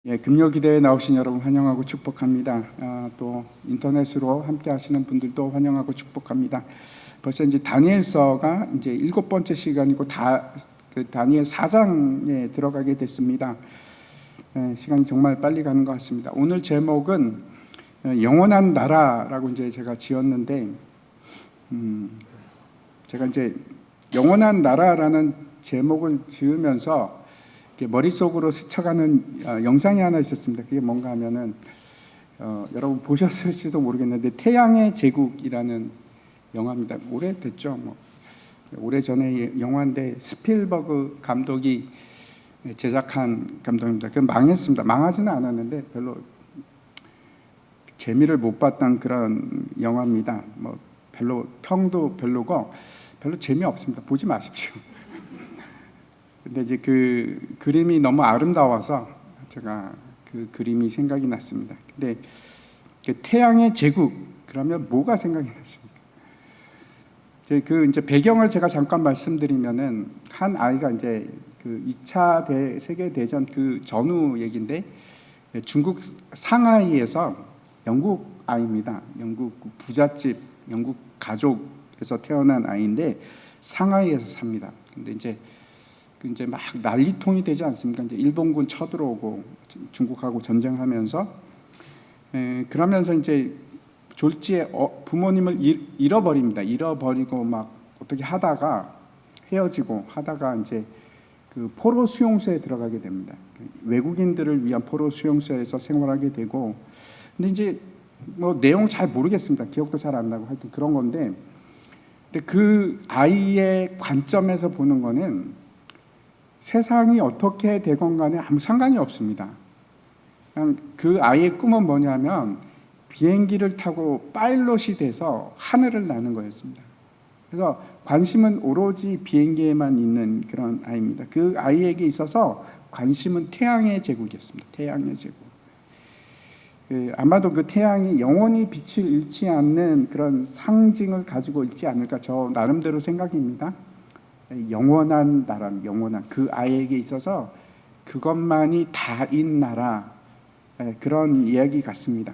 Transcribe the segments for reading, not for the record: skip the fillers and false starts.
예, 금요기도에 나오신 여러분 환영하고 축복합니다. 또 인터넷으로 함께 하시는 분들도 환영하고 축복합니다. 벌써 이제 다니엘서가 이제 7번째 시간이고 그 다니엘 4장에 들어가게 됐습니다. 예, 시간이 정말 빨리 가는 것 같습니다. 오늘 제목은 영원한 나라라고 이제 제가 지었는데, 제가 이제 영원한 나라라는 제목을 지으면서 머릿속으로 스쳐가는 영상이 하나 있었습니다. 그게 뭔가 하면은 여러분 보셨을지도 모르겠는데 태양의 제국이라는 영화입니다. 오래됐죠. 오래전에 영화인데 스필버그 감독이 제작한 감독입니다. 그 망했습니다. 망하지는 않았는데 별로 재미를 못 봤던 그런 영화입니다. 별로 평도 별로고 별로 재미없습니다. 보지 마십시오. 근데 이제 그 그림이 너무 아름다워서 제가 그 그림이 생각이 났습니다. 근데 그 태양의 제국 그러면 뭐가 생각이 나십니까? 그 이제 배경을 제가 잠깐 말씀드리면은 한 아이가 이제 그 2차 세계 대전 그 전후 얘기인데 중국 상하이에서 영국 아이입니다. 영국 부잣집 영국 가족에서 태어난 아이인데 상하이에서 삽니다. 근데 이제 막 난리통이 되지 않습니까? 이제 일본군 쳐들어오고 중국하고 전쟁하면서 그러면서 이제 졸지에 부모님을 잃어버립니다. 잃어버리고 막 어떻게 하다가 헤어지고 하다가 이제 그 포로 수용소에 들어가게 됩니다. 외국인들을 위한 포로 수용소에서 생활하게 되고, 근데 이제 내용 잘 모르겠습니다. 기억도 잘 안 나고 하여튼 그런 건데, 근데 그 아이의 관점에서 보는 거는 세상이 어떻게 되건 간에 아무 상관이 없습니다. 그냥 그 아이의 꿈은 뭐냐면 비행기를 타고 파일럿이 돼서 하늘을 나는 거였습니다. 그래서 관심은 오로지 비행기에만 있는 그런 아이입니다. 그 아이에게 있어서 관심은 태양의 제국이었습니다. 태양의 제국. 아마도 그 태양이 영원히 빛을 잃지 않는 그런 상징을 가지고 있지 않을까, 저 나름대로 생각입니다. 영원한 나라, 영원한 그 아이에게 있어서 그것만이 다인 나라, 그런 이야기 같습니다.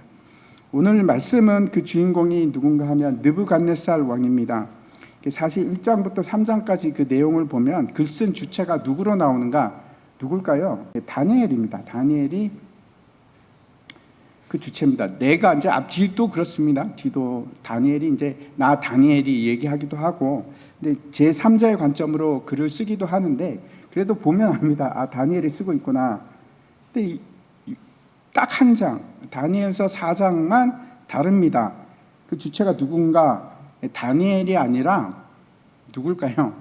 오늘 말씀은 그 주인공이 누군가 하면 느부갓네살 왕입니다. 사실 1장부터 3장까지 그 내용을 보면 글 쓴 주체가 누구로 나오는가? 누굴까요? 다니엘입니다. 다니엘이 그 주체입니다. 내가 이제 뒤도 그렇습니다. 뒤도 다니엘이 이제 나 다니엘이 얘기하기도 하고, 근데 제 3자의 관점으로 글을 쓰기도 하는데 그래도 보면 압니다. 다니엘이 쓰고 있구나. 근데 딱 한 장, 다니엘서 4장만 다릅니다. 그 주체가 누군가? 다니엘이 아니라 누굴까요?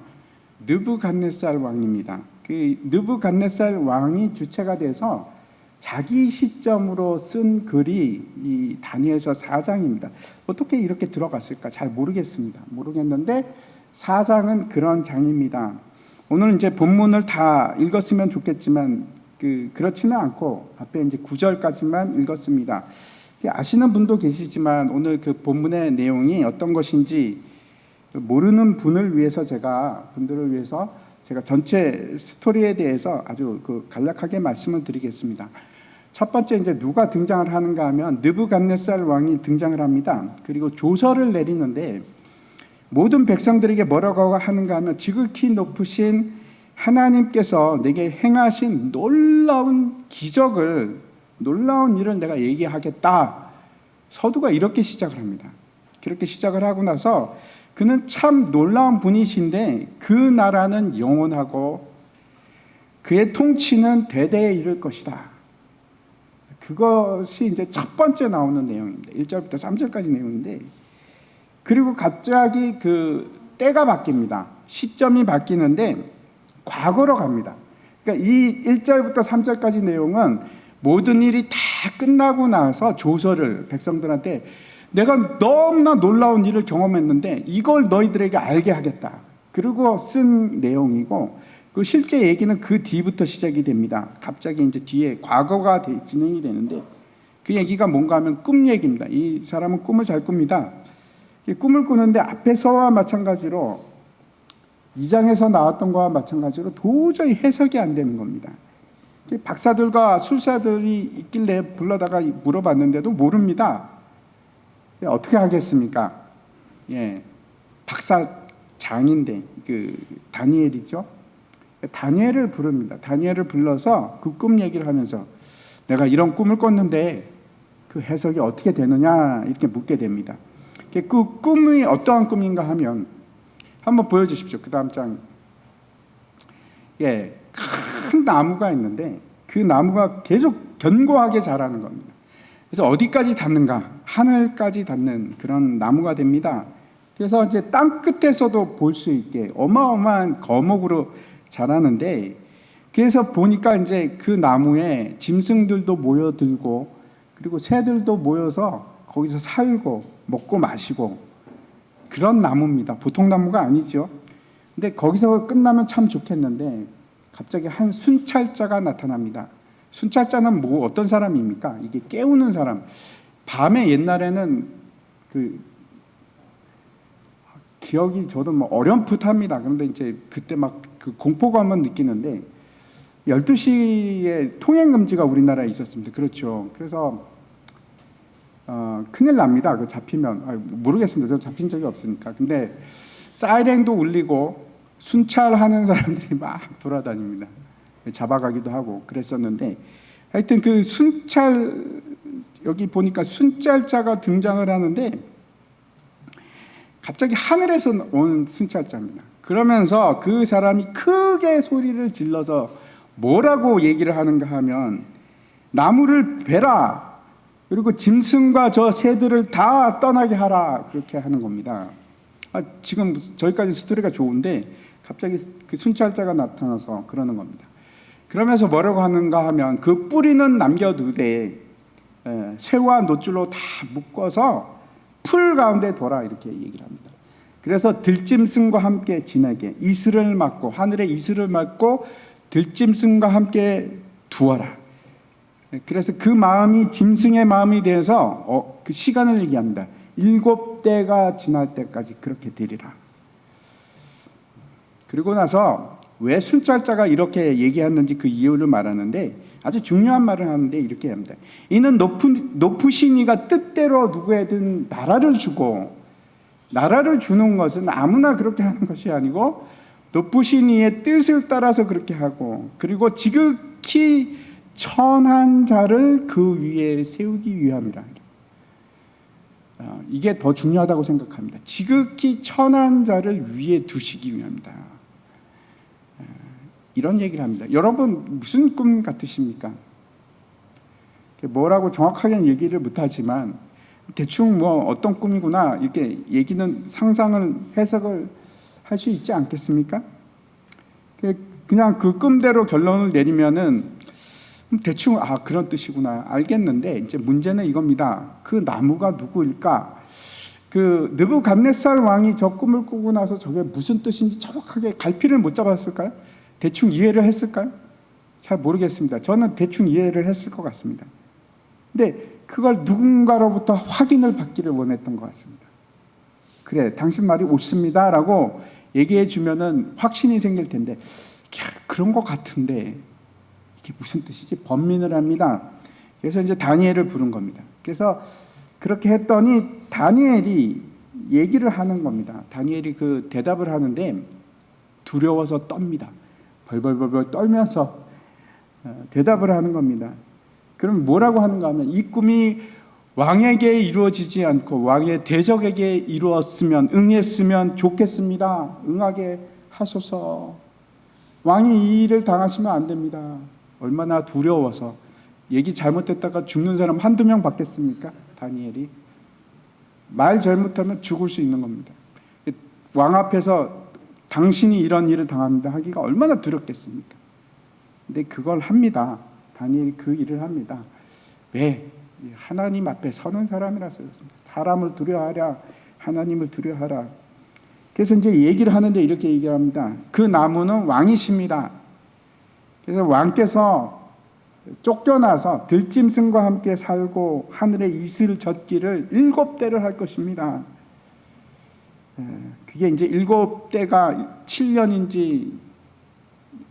느부갓네살 왕입니다. 그 느부갓네살 왕이 주체가 돼서 자기 시점으로 쓴 글이 이 다니엘서 4장입니다. 어떻게 이렇게 들어갔을까? 잘 모르겠는데 4장은 그런 장입니다. 오늘 이제 본문을 다 읽었으면 좋겠지만 그렇지는 않고 앞에 이제 9절까지만 읽었습니다. 아시는 분도 계시지만 오늘 그 본문의 내용이 어떤 것인지 모르는 분들을 위해서 제가 전체 스토리에 대해서 아주 간략하게 말씀을 드리겠습니다. 첫 번째 이제 누가 등장을 하는가 하면 느부갓네살 왕이 등장을 합니다. 그리고 조서를 내리는데 모든 백성들에게 뭐라고 하는가 하면 지극히 높으신 하나님께서 내게 행하신 놀라운 기적을, 놀라운 일을 내가 얘기하겠다. 서두가 이렇게 시작을 합니다. 그렇게 시작을 하고 나서 그는 참 놀라운 분이신데 그 나라는 영원하고 그의 통치는 대대에 이를 것이다. 그것이 이제 첫 번째 나오는 내용입니다. 1절부터 3절까지 내용인데, 그리고 갑자기 그 때가 바뀝니다. 시점이 바뀌는데 과거로 갑니다. 그러니까 이 1절부터 3절까지 내용은 모든 일이 다 끝나고 나서 조서를 백성들한테 내가 너무나 놀라운 일을 경험했는데 이걸 너희들에게 알게 하겠다. 그리고 쓴 내용이고, 그 실제 얘기는 그 뒤부터 시작이 됩니다. 갑자기 이제 뒤에 과거가 진행이 되는데 그 얘기가 뭔가 하면 꿈 얘기입니다. 이 사람은 꿈을 잘 꿉니다. 꿈을 꾸는데 앞에서와 마찬가지로 2장에서 나왔던 거와 마찬가지로 도저히 해석이 안 되는 겁니다. 박사들과 술사들이 있길래 불러다가 물어봤는데도 모릅니다. 어떻게 하겠습니까? 예, 박사장인데 그 다니엘이죠. 다니엘을 부릅니다. 다니엘을 불러서 그 꿈 얘기를 하면서 내가 이런 꿈을 꿨는데 그 해석이 어떻게 되느냐 이렇게 묻게 됩니다. 그 꿈이 어떠한 꿈인가 하면 한번 보여주십시오. 그 다음 장. 예, 큰 나무가 있는데 그 나무가 계속 견고하게 자라는 겁니다. 그래서 어디까지 닿는가? 하늘까지 닿는 그런 나무가 됩니다. 그래서 이제 땅 끝에서도 볼 수 있게 어마어마한 거목으로 자라는데, 그래서 보니까 이제 그 나무에 짐승들도 모여들고 그리고 새들도 모여서 거기서 살고 먹고 마시고 그런 나무입니다. 보통 나무가 아니죠. 근데 거기서 끝나면 참 좋겠는데 갑자기 한 순찰자가 나타납니다. 순찰자는 뭐 어떤 사람입니까? 이게 깨우는 사람. 밤에 옛날에는 그 기억이 저도 뭐 어렴풋합니다. 그런데 이제 그때 막 그 공포감은 느끼는데 12시에 통행 금지가 우리나라에 있었습니다. 그렇죠. 그래서 큰일 납니다. 그 잡히면. 모르겠습니다. 저 잡힌 적이 없으니까. 근데 사이렌도 울리고 순찰하는 사람들이 막 돌아다닙니다. 잡아가기도 하고 그랬었는데, 하여튼 그 순찰, 여기 보니까 순찰자가 등장을 하는데 갑자기 하늘에서 온 순찰자입니다. 그러면서 그 사람이 크게 소리를 질러서 뭐라고 얘기를 하는가 하면 나무를 베라, 그리고 짐승과 저 새들을 다 떠나게 하라, 그렇게 하는 겁니다. 지금 저희까지 스토리가 좋은데 갑자기 그 순찰자가 나타나서 그러는 겁니다. 그러면서 뭐라고 하는가 하면 그 뿌리는 남겨두되 새와 노줄로 다 묶어서 풀 가운데 둬라, 이렇게 얘기를 합니다. 그래서 들짐승과 함께 지내게 이슬을 막고, 하늘에 이슬을 막고 들짐승과 함께 두어라. 그래서 그 마음이 짐승의 마음이 돼서 그 시간을 얘기합니다. 7대가 지날 때까지 그렇게 되리라. 그리고 나서 왜 순찰자가 이렇게 얘기했는지 그 이유를 말하는데 아주 중요한 말을 하는데 이렇게 합니다. 이는 높으신 이가 뜻대로 누구에든 나라를 주고, 나라를 주는 것은 아무나 그렇게 하는 것이 아니고 높으신 이의 뜻을 따라서 그렇게 하고, 그리고 지극히 천한 자를 그 위에 세우기 위함이라. 이게 더 중요하다고 생각합니다. 지극히 천한 자를 위에 두시기 위함이다. 이런 얘기를 합니다. 여러분 무슨 꿈 같으십니까? 뭐라고 정확하게는 얘기를 못하지만 대충 뭐 어떤 꿈이구나 이렇게 얘기는, 상상을, 해석을 할 수 있지 않겠습니까? 그냥 그 꿈대로 결론을 내리면은 대충 그런 뜻이구나 알겠는데, 이제 문제는 이겁니다. 그 나무가 누구일까? 그 느부갓네살 왕이 저 꿈을 꾸고 나서 저게 무슨 뜻인지 정확하게 갈피를 못 잡았을까요? 대충 이해를 했을까요? 잘 모르겠습니다. 저는 대충 이해를 했을 것 같습니다. 근데 그걸 누군가로부터 확인을 받기를 원했던 것 같습니다. 그래, 당신 말이 옳습니다 라고 얘기해 주면은 확신이 생길 텐데, 그런 것 같은데 이게 무슨 뜻이지? 번민을 합니다. 그래서 이제 다니엘을 부른 겁니다. 그래서 그렇게 했더니 다니엘이 얘기를 하는 겁니다. 다니엘이 그 대답을 하는데 두려워서 떱니다. 벌벌벌벌 떨면서 대답을 하는 겁니다. 그럼 뭐라고 하는가 하면, 이 꿈이 왕에게 이루어지지 않고 왕의 대적에게 이루었으면, 응했으면 좋겠습니다. 응하게 하소서. 왕이 이 일을 당하시면 안 됩니다. 얼마나 두려워서. 얘기 잘못했다가 죽는 사람 한두 명 받겠습니까? 다니엘이. 말 잘못하면 죽을 수 있는 겁니다. 왕 앞에서 당신이 이런 일을 당합니다 하기가 얼마나 두렵겠습니까? 근데 그걸 합니다. 다니엘이 그 일을 합니다. 왜? 하나님 앞에 서는 사람이라서 그렇습니다. 사람을 두려워하랴, 하나님을 두려워하라. 그래서 이제 얘기를 하는데 이렇게 얘기를 합니다. 그 나무는 왕이십니다. 그래서 왕께서 쫓겨나서 들짐승과 함께 살고 하늘에 이슬 젓기를 7대를 할 것입니다. 그게 이제 7대가 7년인지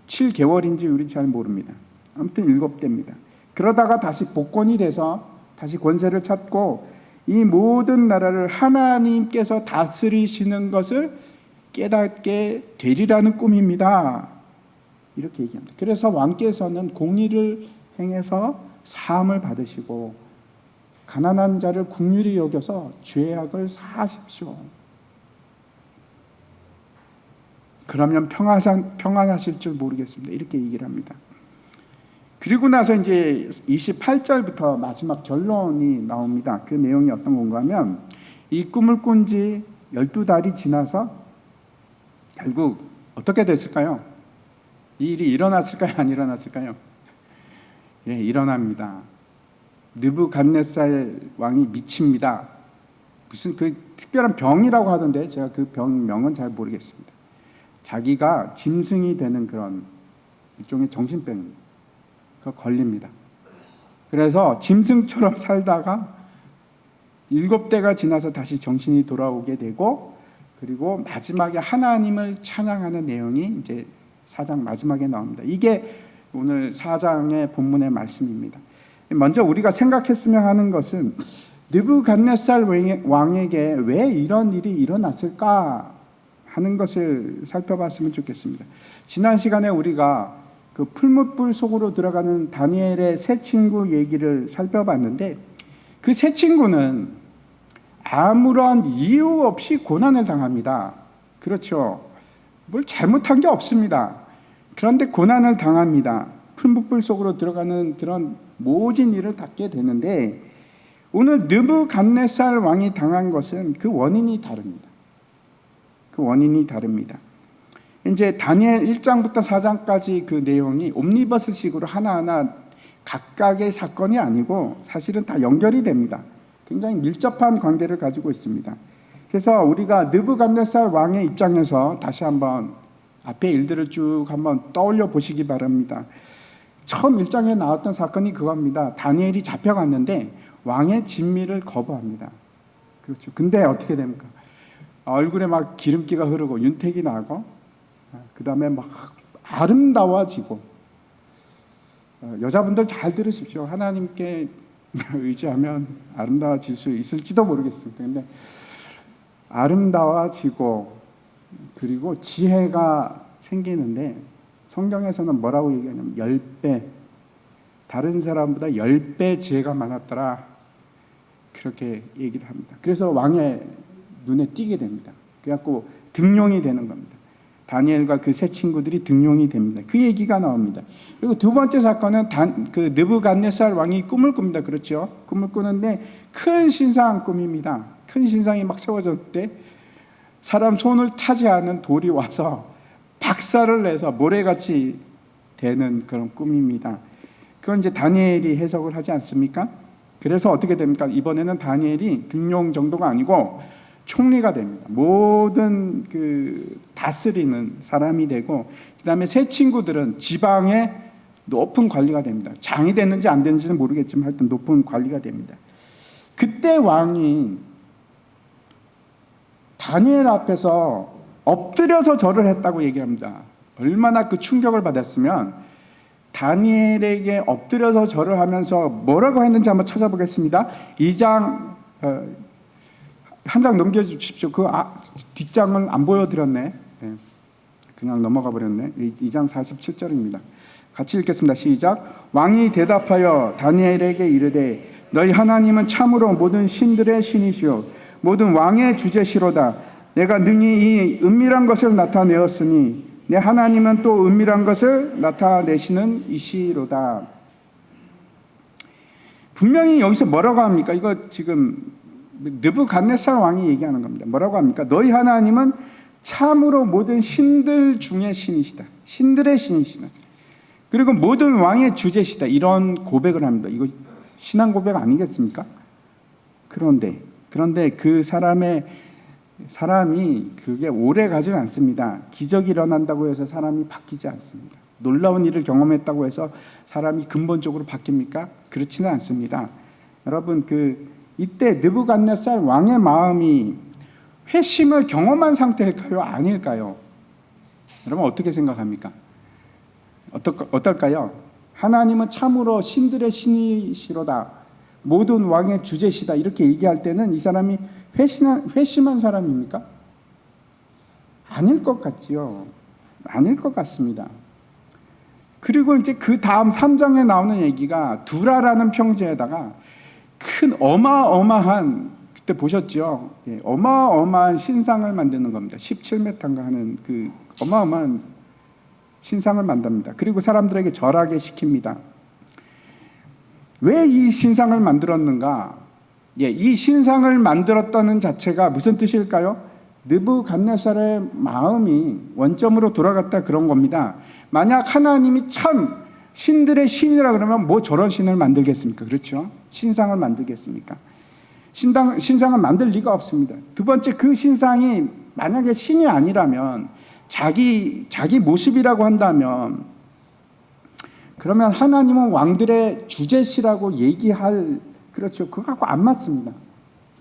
7개월인지 우리 잘 모릅니다. 아무튼 7대입니다. 그러다가 다시 복권이 돼서 다시 권세를 찾고 이 모든 나라를 하나님께서 다스리시는 것을 깨닫게 되리라는 꿈입니다. 이렇게 얘기합니다. 그래서 왕께서는 공의를 행해서 사함을 받으시고 가난한 자를 긍휼히 여겨서 죄악을 사하십시오. 그러면 평안하실 줄 모르겠습니다. 이렇게 얘기를 합니다. 그리고 나서 이제 28절부터 마지막 결론이 나옵니다. 그 내용이 어떤 건가 하면 이 꿈을 꾼 지 12달이 지나서 결국 어떻게 됐을까요? 이 일이 일어났을까요? 안 일어났을까요? 예, 일어납니다. 느부갓네살 왕이 미칩니다. 무슨 그 특별한 병이라고 하던데 제가 그 병명은 잘 모르겠습니다. 자기가 짐승이 되는 그런 일종의 정신병입니다. 그거 걸립니다. 그래서 짐승처럼 살다가 7대가 지나서 다시 정신이 돌아오게 되고 그리고 마지막에 하나님을 찬양하는 내용이 이제 4장 마지막에 나옵니다. 이게 오늘 4장의 본문의 말씀입니다. 먼저 우리가 생각했으면 하는 것은 느부갓네살 왕에게 왜 이런 일이 일어났을까 하는 것을 살펴봤으면 좋겠습니다. 지난 시간에 우리가 그 풀무불 속으로 들어가는 다니엘의 세 친구 얘기를 살펴봤는데 그 세 친구는 아무런 이유 없이 고난을 당합니다. 그렇죠. 뭘 잘못한 게 없습니다. 그런데 고난을 당합니다. 풀무불 속으로 들어가는 그런 모진 일을 닦게 되는데 오늘 느부갓네살 왕이 당한 것은 그 원인이 다릅니다. 그 원인이 다릅니다. 이제 다니엘 1장부터 4장까지 그 내용이 옴니버스식으로 하나하나 각각의 사건이 아니고 사실은 다 연결이 됩니다. 굉장히 밀접한 관계를 가지고 있습니다. 그래서 우리가 느부갓네살 왕의 입장에서 다시 한번 앞에 일들을 쭉 한번 떠올려 보시기 바랍니다. 처음 1장에 나왔던 사건이 그겁니다. 다니엘이 잡혀갔는데 왕의 진미를 거부합니다. 그렇죠. 근데 어떻게 됩니까? 얼굴에 막 기름기가 흐르고 윤택이 나고 그 다음에 막 아름다워지고 여자분들 잘 들으십시오. 하나님께 의지하면 아름다워질 수 있을지도 모르겠습니다. 근데 아름다워지고 그리고 지혜가 생기는데 성경에서는 뭐라고 얘기하냐면 10배 다른 사람보다 10배 지혜가 많았더라 그렇게 얘기를 합니다. 그래서 왕의 눈에 띄게 됩니다. 그래갖고 등용이 되는 겁니다. 다니엘과 그 세 친구들이 등용이 됩니다. 그 얘기가 나옵니다. 그리고 두 번째 사건은 그 느부갓네살 왕이 꿈을 꿉니다. 그렇죠? 꿈을 꾸는데 큰 신상 꿈입니다. 큰 신상이 막 세워졌는데 사람 손을 타지 않은 돌이 와서 박살을 내서 모래같이 되는 그런 꿈입니다. 그건 이제 다니엘이 해석을 하지 않습니까? 그래서 어떻게 됩니까? 이번에는 다니엘이 등용 정도가 아니고 총리가 됩니다. 모든 그 다스리는 사람이 되고 그 다음에 세 친구들은 지방의 높은 관리가 됩니다. 장이 됐는지 안 됐는지는 모르겠지만 하여튼 높은 관리가 됩니다. 그때 왕이 다니엘 앞에서 엎드려서 절을 했다고 얘기합니다. 얼마나 그 충격을 받았으면 다니엘에게 엎드려서 절을 하면서 뭐라고 했는지 한번 찾아보겠습니다. 2장 한 장 넘겨주십시오. 그 뒷장을 안 보여드렸네. 그냥 넘어가 버렸네. 2장 47절입니다. 같이 읽겠습니다. 시작. 왕이 대답하여 다니엘에게 이르되 너희 하나님은 참으로 모든 신들의 신이시오 모든 왕의 주제시로다. 내가 능히 이 은밀한 것을 나타내었으니 내 하나님은 또 은밀한 것을 나타내시는 이시로다. 분명히 여기서 뭐라고 합니까? 이거 지금 느부갓네살 왕이 얘기하는 겁니다. 뭐라고 합니까? 너희 하나님은 참으로 모든 신들 중에 신이시다. 신들의 신이시다. 그리고 모든 왕의 주제시다. 이런 고백을 합니다. 이거 신앙 고백 아니겠습니까? 그런데 그 사람이 그게 오래 가지 않습니다. 기적이 일어난다고 해서 사람이 바뀌지 않습니다. 놀라운 일을 경험했다고 해서 사람이 근본적으로 바뀝니까? 그렇지는 않습니다. 여러분 이때 느부갓네살 왕의 마음이 회심을 경험한 상태일까요? 아닐까요? 여러분 어떻게 생각합니까? 어떨까요? 하나님은 참으로 신들의 신이시로다. 모든 왕의 주제시다. 이렇게 얘기할 때는 이 사람이 회심한 사람입니까? 아닐 것 같지요. 아닐 것 같습니다. 그리고 이제 그 다음 3장에 나오는 얘기가 두라라는 평지에다가 큰 어마어마한, 그때 보셨죠? 예, 어마어마한 신상을 만드는 겁니다. 17m인가 하는 그 어마어마한 신상을 만듭니다. 그리고 사람들에게 절하게 시킵니다. 왜 이 신상을 만들었는가? 예, 이 신상을 만들었다는 자체가 무슨 뜻일까요? 느부갓네살의 마음이 원점으로 돌아갔다 그런 겁니다. 만약 하나님이 참 신들의 신이라 그러면 뭐 저런 신을 만들겠습니까? 그렇죠? 신상을 만들겠습니까? 신상을 만들 리가 없습니다. 두 번째, 그 신상이 만약에 신이 아니라면 자기 모습이라고 한다면 그러면 하나님은 왕들의 주제시라고 얘기할, 그렇죠. 그거하고 안 맞습니다.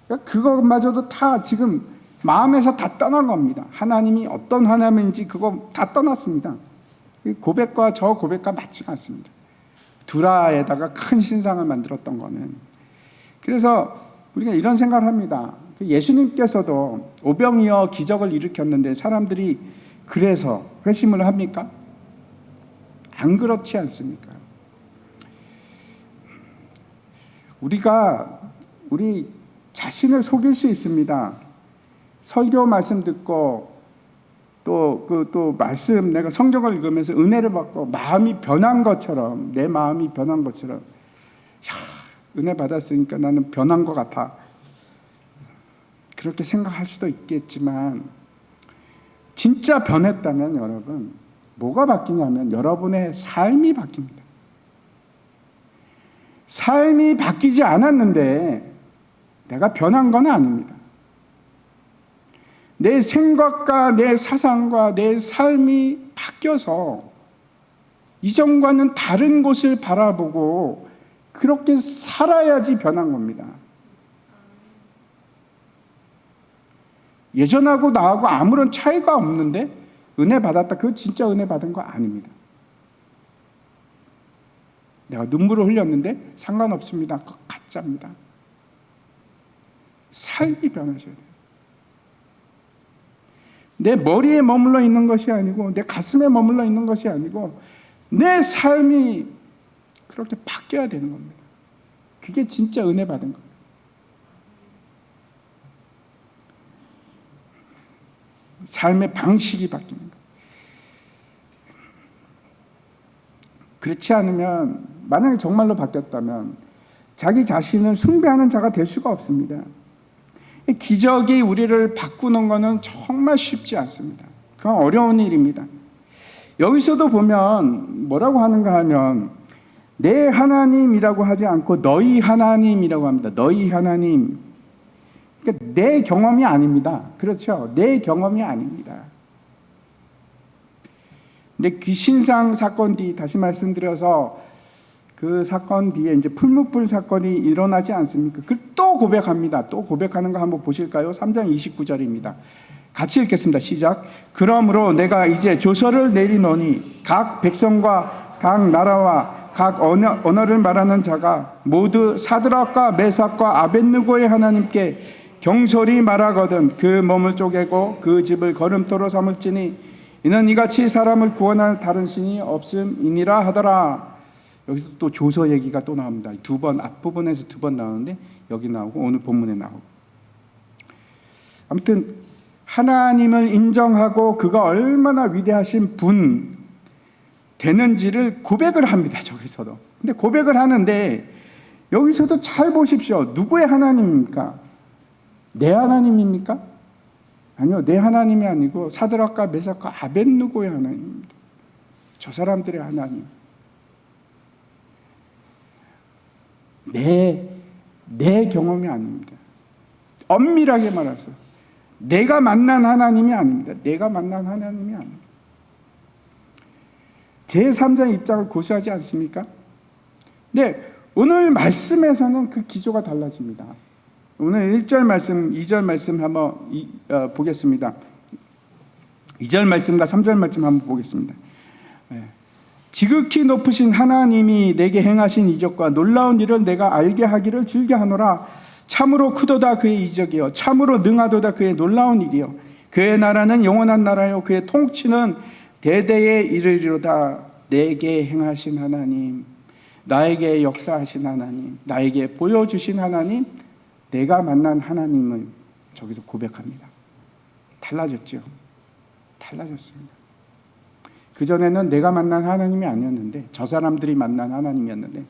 그러니까 그것마저도 다 지금 마음에서 다 떠난 겁니다. 하나님이 어떤 하나님인지 그거 다 떠났습니다. 고백과 저 고백과 맞지가 않습니다. 두라에다가 큰 신상을 만들었던 거는. 그래서 우리가 이런 생각을 합니다. 예수님께서도 오병이어 기적을 일으켰는데 사람들이 그래서 회심을 합니까? 안 그렇지 않습니까? 우리가 우리 자신을 속일 수 있습니다. 설교 말씀 듣고 또 말씀, 내가 성경을 읽으면서 은혜를 받고 마음이 변한 것처럼, 내 마음이 변한 것처럼, 은혜 받았으니까 나는 변한 것 같아, 그렇게 생각할 수도 있겠지만 진짜 변했다면 여러분 뭐가 바뀌냐면 여러분의 삶이 바뀝니다. 삶이 바뀌지 않았는데 내가 변한 건 아닙니다. 내 생각과 내 사상과 내 삶이 바뀌어서 이전과는 다른 곳을 바라보고 그렇게 살아야지 변한 겁니다. 예전하고 나하고 아무런 차이가 없는데 은혜 받았다, 그거 진짜 은혜 받은 거 아닙니다. 내가 눈물을 흘렸는데 상관없습니다. 그거 가짜입니다. 삶이 변하셔야 돼요. 내 머리에 머물러 있는 것이 아니고 내 가슴에 머물러 있는 것이 아니고 내 삶이 그렇게 바뀌어야 되는 겁니다. 그게 진짜 은혜 받은 겁니다. 삶의 방식이 바뀌는 거예요. 그렇지 않으면, 만약에 정말로 바뀌었다면 자기 자신을 숭배하는 자가 될 수가 없습니다. 기적이 우리를 바꾸는 것은 정말 쉽지 않습니다. 그건 어려운 일입니다. 여기서도 보면 뭐라고 하는가 하면 내 하나님이라고 하지 않고 너희 하나님이라고 합니다. 너희 하나님. 그러니까 내 경험이 아닙니다. 그렇죠? 내 경험이 아닙니다. 근데 그 신상 사건 뒤, 다시 말씀드려서 그 사건 뒤에 이제 풀무불 사건이 일어나지 않습니까? 또 고백합니다. 또 고백하는 거 한번 보실까요? 3장 29절입니다. 같이 읽겠습니다. 시작. 그러므로 내가 이제 조서를 내리노니 각 백성과 각 나라와 각 언어를 말하는 자가 모두 사드락과 메삭과 아벳느고의 하나님께 경솔히 말하거든 그 몸을 쪼개고 그 집을 거름토로 삼을지니 이는 이같이 사람을 구원할 다른 신이 없음이니라 하더라. 여기서 또 조서 얘기가 또 나옵니다. 두 번, 앞부분에서 두 번 나오는데 여기 나오고 오늘 본문에 나오고. 아무튼 하나님을 인정하고 그가 얼마나 위대하신 분 되는지를 고백을 합니다. 저기서도. 근데 고백을 하는데 여기서도 잘 보십시오. 누구의 하나님입니까? 내 하나님입니까? 아니요. 내 하나님이 아니고 사드락과 메삭과 아벳느고의 하나님입니다. 저 사람들의 하나님. 내 경험이 아닙니다. 엄밀하게 말해서 내가 만난 하나님이 아닙니다. 내가 만난 하나님이 아닙니다. 제3자의 입장을 고수하지 않습니까? 네, 오늘 말씀에서는 그 기조가 달라집니다. 오늘 1절 말씀, 2절 말씀 한번 보겠습니다. 2절 말씀과 3절 말씀 한번 보겠습니다. 지극히 높으신 하나님이 내게 행하신 이적과 놀라운 일을 내가 알게 하기를 즐겨하노라. 참으로 크도다 그의 이적이요 참으로 능하도다 그의 놀라운 일이요 그의 나라는 영원한 나라요 그의 통치는 대대에 이르리로다. 내게 행하신 하나님, 나에게 역사하신 하나님, 나에게 보여주신 하나님, 내가 만난 하나님을 저기서 고백합니다. 달라졌죠. 달라졌습니다. 그전에는 내가 만난 하나님이 아니었는데, 저 사람들이 만난 하나님이었는데,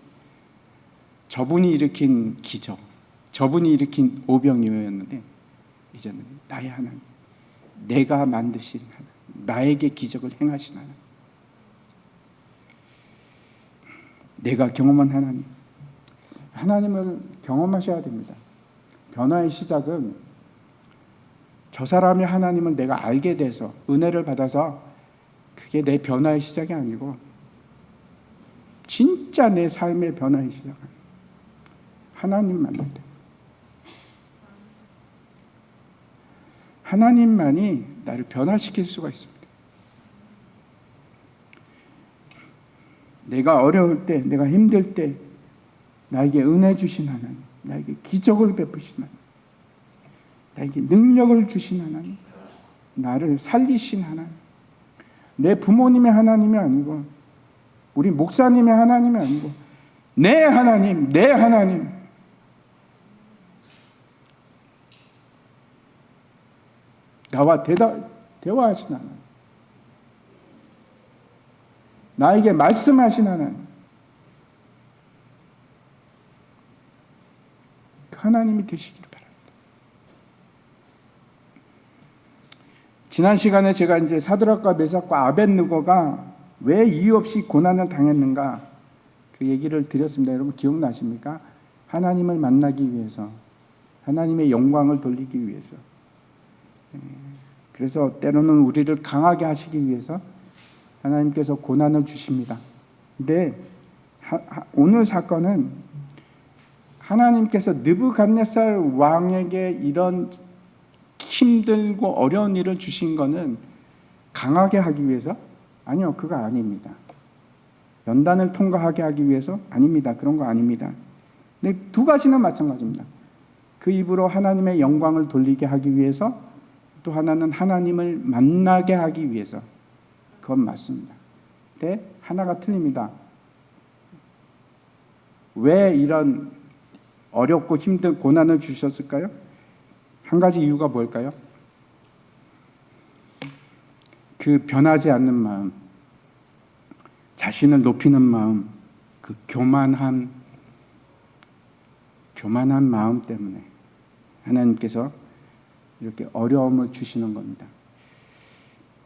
저분이 일으킨 기적, 저분이 일으킨 오병이어였는데, 이제는 나의 하나님, 내가 만드신 하나님, 나에게 기적을 행하신 하나님, 내가 경험한 하나님, 하나님을 경험하셔야 됩니다. 변화의 시작은 저 사람의 하나님을 내가 알게 돼서 은혜를 받아서 그게 내 변화의 시작이 아니고 진짜 내 삶의 변화의 시작은 하나님 만날 때, 하나님만이 나를 변화시킬 수가 있습니다. 내가 어려울 때, 내가 힘들 때 나에게 은혜 주신 하나님, 나에게 기적을 베푸신 하나님, 나에게 능력을 주신 하나님, 나를 살리신 하나님, 내 부모님의 하나님이 아니고 우리 목사님의 하나님이 아니고 내 하나님, 내 하나님, 나와 대화하신 하나님, 나에게 말씀하신 하나님, 그 하나님이 되시기를 바랍니다. 지난 시간에 제가 이제 사드락과 메삭과 아벳느고가 왜 이유 없이 고난을 당했는가 그 얘기를 드렸습니다. 여러분 기억나십니까? 하나님을 만나기 위해서, 하나님의 영광을 돌리기 위해서, 그래서 때로는 우리를 강하게 하시기 위해서 하나님께서 고난을 주십니다. 근데 오늘 사건은 하나님께서 느부갓네살 왕에게 이런 힘들고 어려운 일을 주신 것은 강하게 하기 위해서? 아니요, 그거 아닙니다. 연단을 통과하게 하기 위해서? 아닙니다. 그런 거 아닙니다. 근데 두 가지는 마찬가지입니다. 그 입으로 하나님의 영광을 돌리게 하기 위해서, 또 하나는 하나님을 만나게 하기 위해서. 그건 맞습니다. 근데 하나가 틀립니다. 왜 이런 어렵고 힘든 고난을 주셨을까요? 한 가지 이유가 뭘까요? 그 변하지 않는 마음, 자신을 높이는 마음, 그 교만한 마음 때문에 하나님께서 이렇게 어려움을 주시는 겁니다.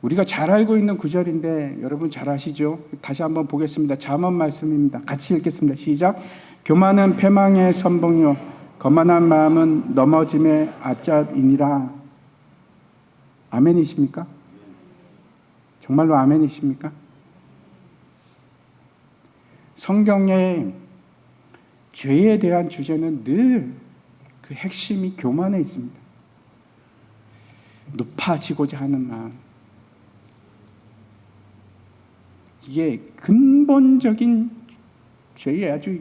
우리가 잘 알고 있는 구절인데 여러분 잘 아시죠? 다시 한번 보겠습니다. 잠언 말씀입니다. 같이 읽겠습니다. 시작. 교만은 패망의 선봉요 거만한 마음은 넘어짐의 앞잡이니라. 아멘이십니까? 정말로 아멘이십니까? 성경의 죄에 대한 주제는 늘 그 핵심이 교만에 있습니다. 높아지고자 하는 마음, 이게 근본적인 죄의 아주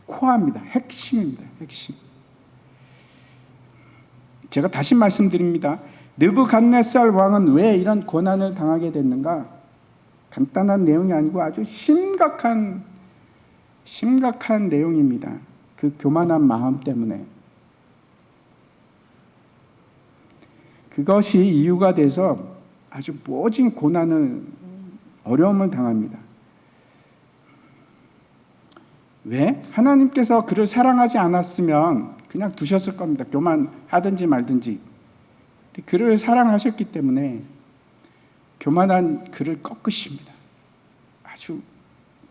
코어입니다. 핵심입니다. 핵심. 제가 다시 말씀드립니다. 느부갓네살 왕은 왜 이런 고난을 당하게 됐는가? 간단한 내용이 아니고 아주 심각한 내용입니다. 그 교만한 마음 때문에. 그것이 이유가 돼서 아주 모진 고난을, 어려움을 당합니다. 왜? 하나님께서 그를 사랑하지 않았으면 그냥 두셨을 겁니다. 교만하든지 말든지. 그를 사랑하셨기 때문에 교만한 그를 꺾으십니다. 아주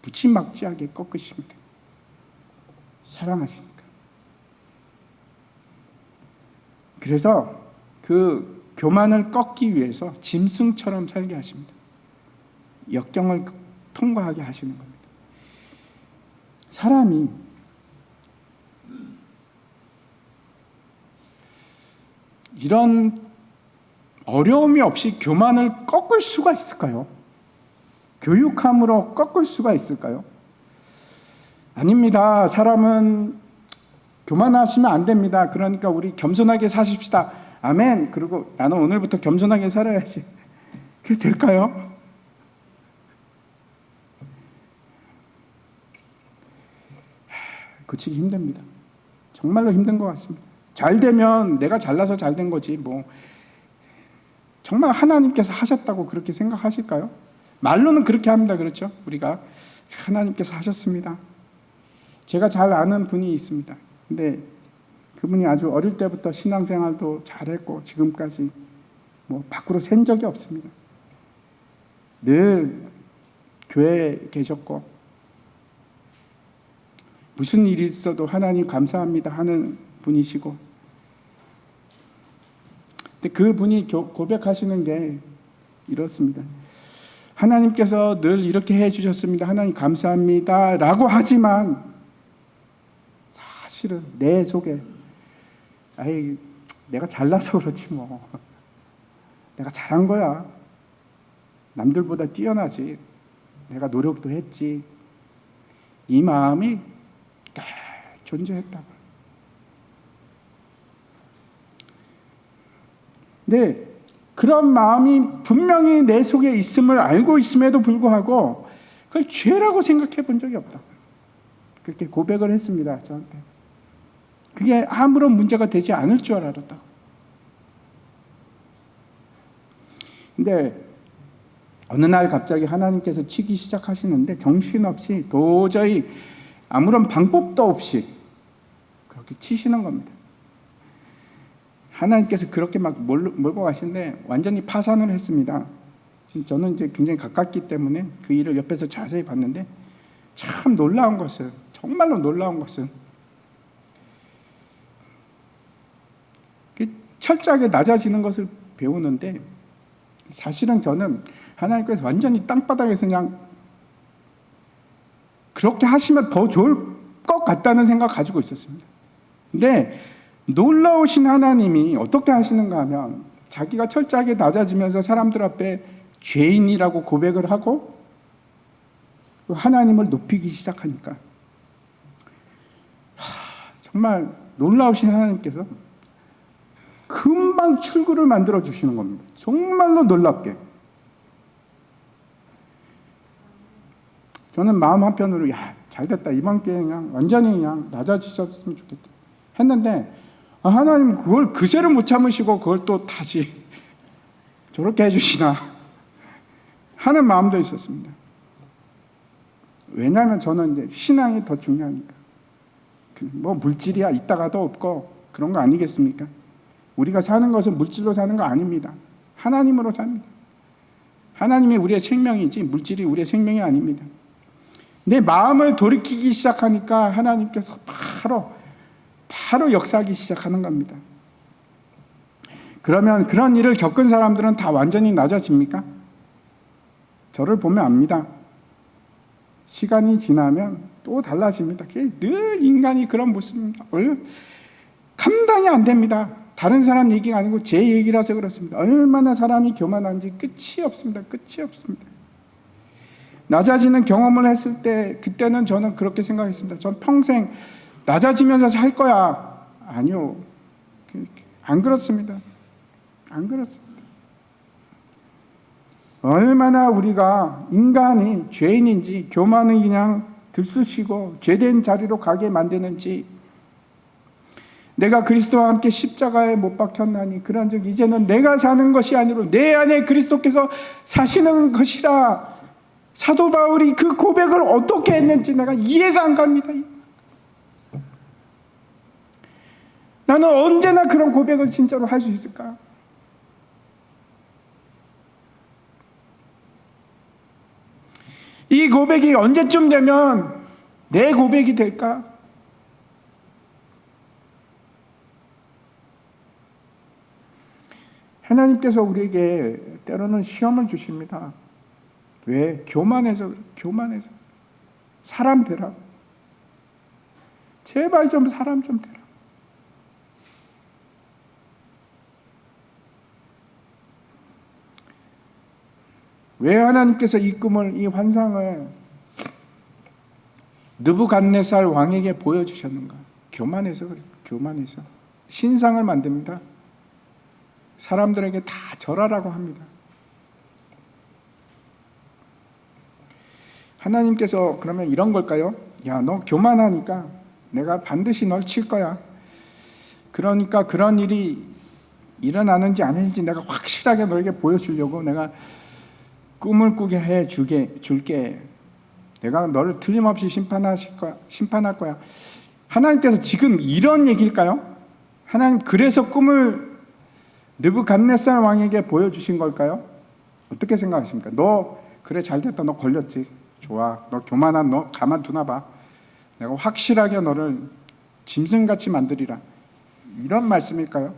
무지막지하게 꺾으십니다. 사랑하시니까. 그래서 그 교만을 꺾기 위해서 짐승처럼 살게 하십니다. 역경을 통과하게 하시는 겁니다. 사람이 이런 어려움이 없이 교만을 꺾을 수가 있을까요? 교육함으로 꺾을 수가 있을까요? 아닙니다. 사람은 교만하시면 안 됩니다. 그러니까 우리 겸손하게 사십시다. 아멘. 그리고 나는 오늘부터 겸손하게 살아야지. 그게 될까요? 고치기 힘듭니다. 정말로 힘든 것 같습니다. 잘 되면 내가 잘나서 잘 된 거지 뭐 정말 하나님께서 하셨다고 그렇게 생각하실까요? 말로는 그렇게 합니다. 그렇죠? 우리가 하나님께서 하셨습니다. 제가 잘 아는 분이 있습니다. 근데 그분이 아주 어릴 때부터 신앙생활도 잘했고 지금까지 뭐 밖으로 샌 적이 없습니다. 늘 교회에 계셨고 무슨 일이 있어도 하나님 감사합니다 하는 분이시고, 근데 그분이 고백하시는 게 이렇습니다. 하나님께서 늘 이렇게 해주셨습니다. 하나님 감사합니다 라고 하지만 사실은 내 속에 내가 잘나서 그렇지 뭐 내가 잘한 거야. 남들보다 뛰어나지. 내가 노력도 했지. 이 마음이 존재했다고. 근데 그런 마음이 분명히 내 속에 있음을 알고 있음에도 불구하고 그걸 죄라고 생각해 본 적이 없다고. 그렇게 고백을 했습니다. 저한테. 그게 아무런 문제가 되지 않을 줄 알았다고. 근데 어느 날 갑자기 하나님께서 치기 시작하시는데 정신없이 도저히 아무런 방법도 없이 그렇게 치시는 겁니다. 하나님께서 그렇게 막 몰고 가시는데 완전히 파산을 했습니다. 저는 이제 굉장히 가깝기 때문에 그 일을 옆에서 자세히 봤는데 참 놀라운 것은, 정말로 놀라운 것은 철저하게 낮아지는 것을 배우는데 사실은 저는 하나님께서 완전히 땅바닥에서 그냥 그렇게 하시면 더 좋을 것 같다는 생각 가지고 있었습니다. 근데 놀라우신 하나님이 어떻게 하시는가 하면 자기가 철저하게 낮아지면서 사람들 앞에 죄인이라고 고백을 하고 하나님을 높이기 시작하니까 정말 놀라우신 하나님께서 금방 출구를 만들어 주시는 겁니다. 정말로 놀랍게. 저는 마음 한편으로 잘됐다. 이번 기회에 그냥 완전히 그냥 낮아지셨으면 좋겠다 했는데 하나님 그걸 그새를 못 참으시고 그걸 또 다시 저렇게 해주시나 하는 마음도 있었습니다. 왜냐하면 저는 이제 신앙이 더 중요하니까. 뭐 물질이야 있다가도 없고 그런 거 아니겠습니까? 우리가 사는 것은 물질로 사는 거 아닙니다. 하나님으로 삽니다. 하나님이 우리의 생명이지 물질이 우리의 생명이 아닙니다. 내 마음을 돌이키기 시작하니까 하나님께서 바로 역사하기 시작하는 겁니다. 그러면 그런 일을 겪은 사람들은 다 완전히 낮아집니까? 저를 보면 압니다. 시간이 지나면 또 달라집니다. 늘 인간이 그런 모습입니다. 감당이 안 됩니다. 다른 사람 얘기가 아니고 제 얘기라서 그렇습니다. 얼마나 사람이 교만한지 끝이 없습니다. 끝이 없습니다. 낮아지는 경험을 했을 때 그때는 저는 그렇게 생각했습니다. 전 평생 낮아지면서 살 거야. 아니요. 안 그렇습니다. 안 그렇습니다. 얼마나 우리가 인간이 죄인인지 교만을 그냥 들쑤시고 죄된 자리로 가게 만드는지, 내가 그리스도와 함께 십자가에 못 박혔나니 그런즉 이제는 내가 사는 것이 아니로 내 안에 그리스도께서 사시는 것이라. 사도 바울이 그 고백을 어떻게 했는지 내가 이해가 안 갑니다. 나는 언제나 그런 고백을 진짜로 할 수 있을까? 이 고백이 언제쯤 되면 내 고백이 될까? 하나님께서 우리에게 때로는 시험을 주십니다. 왜? 교만해서. 사람 되라. 제발 좀 사람 좀 되라. 왜 하나님께서 이 꿈을, 이 환상을 느부갓네살 왕에게 보여주셨는가? 교만해서 그래요. 교만해서. 신상을 만듭니다. 사람들에게 다 절하라고 합니다. 하나님께서 그러면 이런 걸까요? 야, 너 교만하니까 내가 반드시 널 칠 거야. 그러니까 그런 일이 일어나는지 아닌지 내가 확실하게 너에게 보여주려고 내가 꿈을 꾸게 해 줄게. 내가 너를 틀림없이 심판할 거야. 하나님께서 지금 이런 얘기일까요? 하나님 그래서 꿈을 느부갓네살 왕에게 보여주신 걸까요? 어떻게 생각하십니까? 너 그래 잘됐다. 너 걸렸지. 좋아. 너 교만한 너 가만두나 봐. 내가 확실하게 너를 짐승같이 만들리라. 이런 말씀일까요?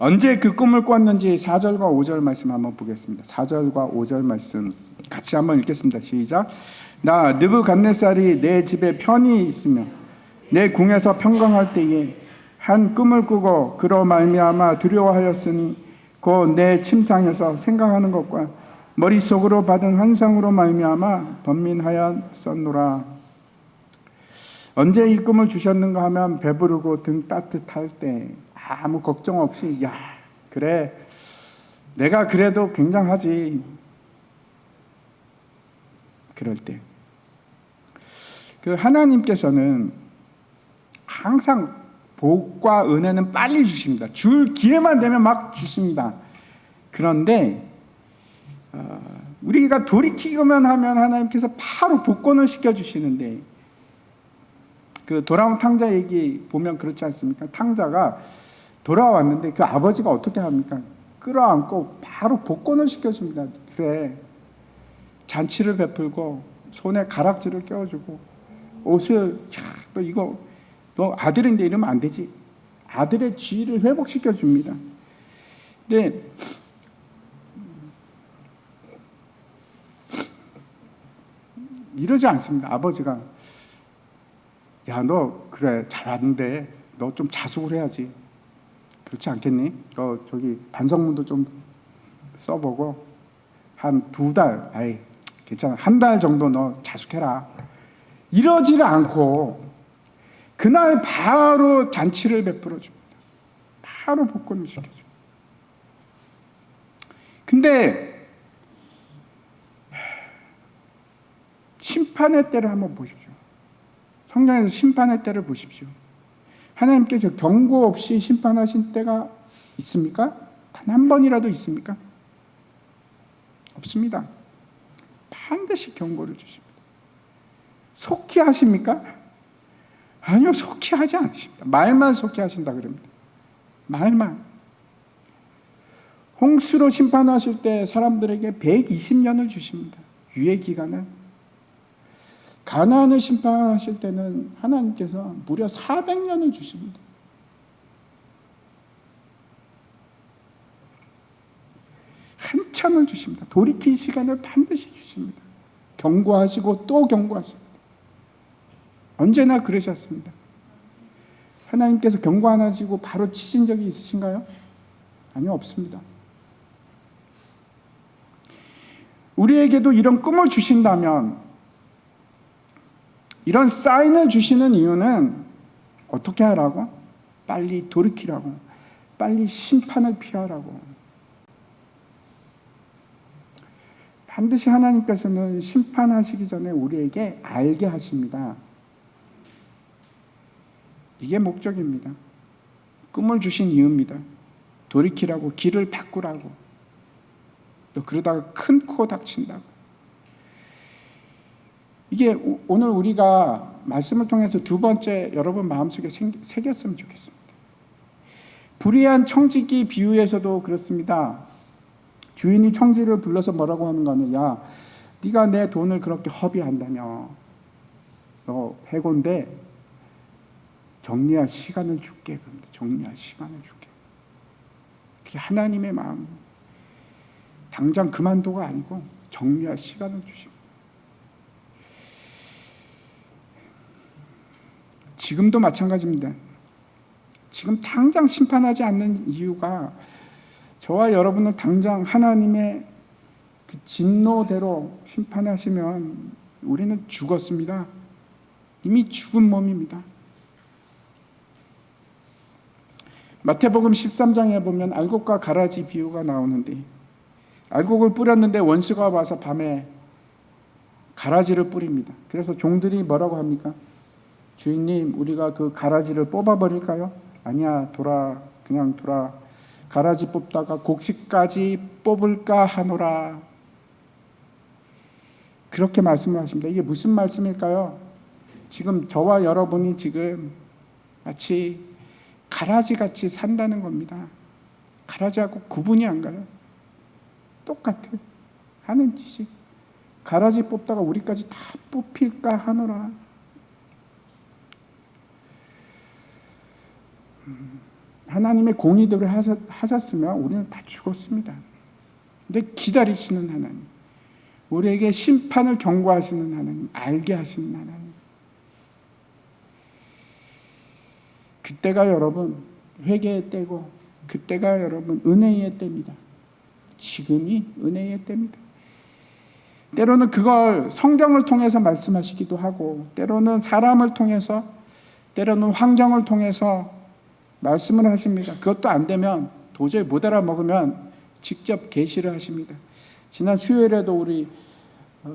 언제 그 꿈을 꿨는지 4절과 5절 말씀 한번 보겠습니다. 4절과 5절 말씀 같이 한번 읽겠습니다. 시작. 나 느부갓네살이 내 집에 편히 있으며 내 궁에서 평강할 때에 한 꿈을 꾸고 그로 말미암아 두려워하였으니 곧 내 침상에서 생각하는 것과 머릿속으로 받은 환상으로 말미암아 번민하였었노라. 언제 이 꿈을 주셨는가 하면 배부르고 등 따뜻할 때 아무 걱정 없이 야 그래 내가 그래도 굉장하지 그럴 때 그 하나님께서는 항상 복과 은혜는 빨리 주십니다. 줄 기회만 되면 막 주십니다. 그런데 우리가 돌이키기만 하면 하나님께서 바로 복권을 시켜주시는데 그 돌아온 탕자 얘기 보면 그렇지 않습니까? 탕자가 돌아왔는데 그 아버지가 어떻게 합니까? 끌어안고 바로 복권을 시켜줍니다. 그래 잔치를 베풀고 손에 가락지를 껴주고 옷을 너 이거 너 아들인데 이러면 안 되지. 아들의 지위를 회복시켜 줍니다. 근데 이러지 않습니다. 아버지가 야, 너 그래 잘하는데 너 좀 자숙을 해야지. 그렇지 않겠니? 너 저기 반성문도 좀 써보고 한 2달, 아이 괜찮아, 1달 정도 너 자숙해라. 이러지를 않고 그날 바로 잔치를 베풀어 줍니다. 바로 복권을 시켜줘. 근데 심판의 때를 한번 보십시오. 성경에서 심판의 때를 보십시오. 하나님께서 경고 없이 심판하신 때가 있습니까? 단 한 번이라도 있습니까? 없습니다. 반드시 경고를 주십니다. 속히 하십니까? 아니요, 속히 하지 않으십니다. 말만 속히 하신다 그럽니다. 말만. 홍수로 심판하실 때 사람들에게 120년을 주십니다. 유예 기간을. 가나안을 심판하실 때는 하나님께서 무려 400년을 주십니다. 한참을 주십니다. 돌이킬 시간을 반드시 주십니다. 경고하시고 또 경고하십니다. 언제나 그러셨습니다. 하나님께서 경고 안 하시고 바로 치신 적이 있으신가요? 아니요, 없습니다. 우리에게도 이런 꿈을 주신다면, 이런 사인을 주시는 이유는 어떻게 하라고? 빨리 돌이키라고, 빨리 심판을 피하라고. 반드시 하나님께서는 심판하시기 전에 우리에게 알게 하십니다. 이게 목적입니다. 꿈을 주신 이유입니다. 돌이키라고, 길을 바꾸라고. 또 그러다가 큰 코 닥친다고. 이게 오늘 우리가 말씀을 통해서 두 번째 여러분 마음속에 새겼으면 좋겠습니다. 불의한 청지기 비유에서도 그렇습니다. 주인이 청지를 불러서 뭐라고 하는가 하면, 야, 네가 내 돈을 그렇게 허비한다며 너 해고인데 정리할 시간을 줄게. 정리할 시간을 줄게. 그게 하나님의 마음. 당장 그만둬가 아니고 정리할 시간을 주십니다. 지금도 마찬가지입니다. 지금 당장 심판하지 않는 이유가 저와 여러분을 당장 하나님의 그 진노대로 심판하시면 우리는 죽었습니다. 이미 죽은 몸입니다. 마태복음 13장에 보면 알곡과 가라지 비유가 나오는데, 알곡을 뿌렸는데 원수가 와서 밤에 가라지를 뿌립니다. 그래서 종들이 뭐라고 합니까? 주인님, 우리가 그 가라지를 뽑아버릴까요? 아니야, 그냥 돌아. 가라지 뽑다가 곡식까지 뽑을까 하노라. 그렇게 말씀을 하십니다. 이게 무슨 말씀일까요? 지금 저와 여러분이 지금 마치 가라지같이 산다는 겁니다. 가라지하고 구분이 안 가요. 똑같아요. 하는 짓이. 가라지 뽑다가 우리까지 다 뽑힐까 하노라. 하나님의 공의대로 하셨으면 우리는 다 죽었습니다. 근데 기다리시는 하나님, 우리에게 심판을 경고하시는 하나님, 알게 하시는 하나님. 그때가 여러분 회개의 때고, 그때가 여러분 은혜의 때입니다. 지금이 은혜의 때입니다. 때로는 그걸 성경을 통해서 말씀하시기도 하고, 때로는 사람을 통해서, 때로는 환경을 통해서 말씀을 하십니다. 그것도 안 되면, 도저히 못 알아먹으면 직접 계시를 하십니다. 지난 수요일에도 우리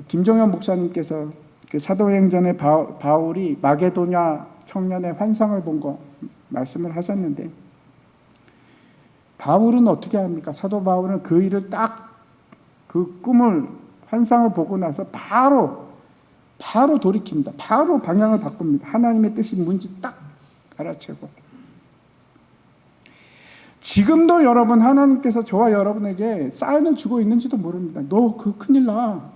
김종현 목사님께서 그 사도행전의 바울이 마게도냐 청년의 환상을 본 거 말씀을 하셨는데, 바울은 어떻게 합니까? 사도 바울은 그 일을 딱, 그 꿈을, 환상을 보고 나서 바로 돌이킵니다. 바로 방향을 바꿉니다. 하나님의 뜻이 뭔지 딱 알아채고. 지금도 여러분, 하나님께서 저와 여러분에게 사인을 주고 있는지도 모릅니다. 너 그 큰일 나.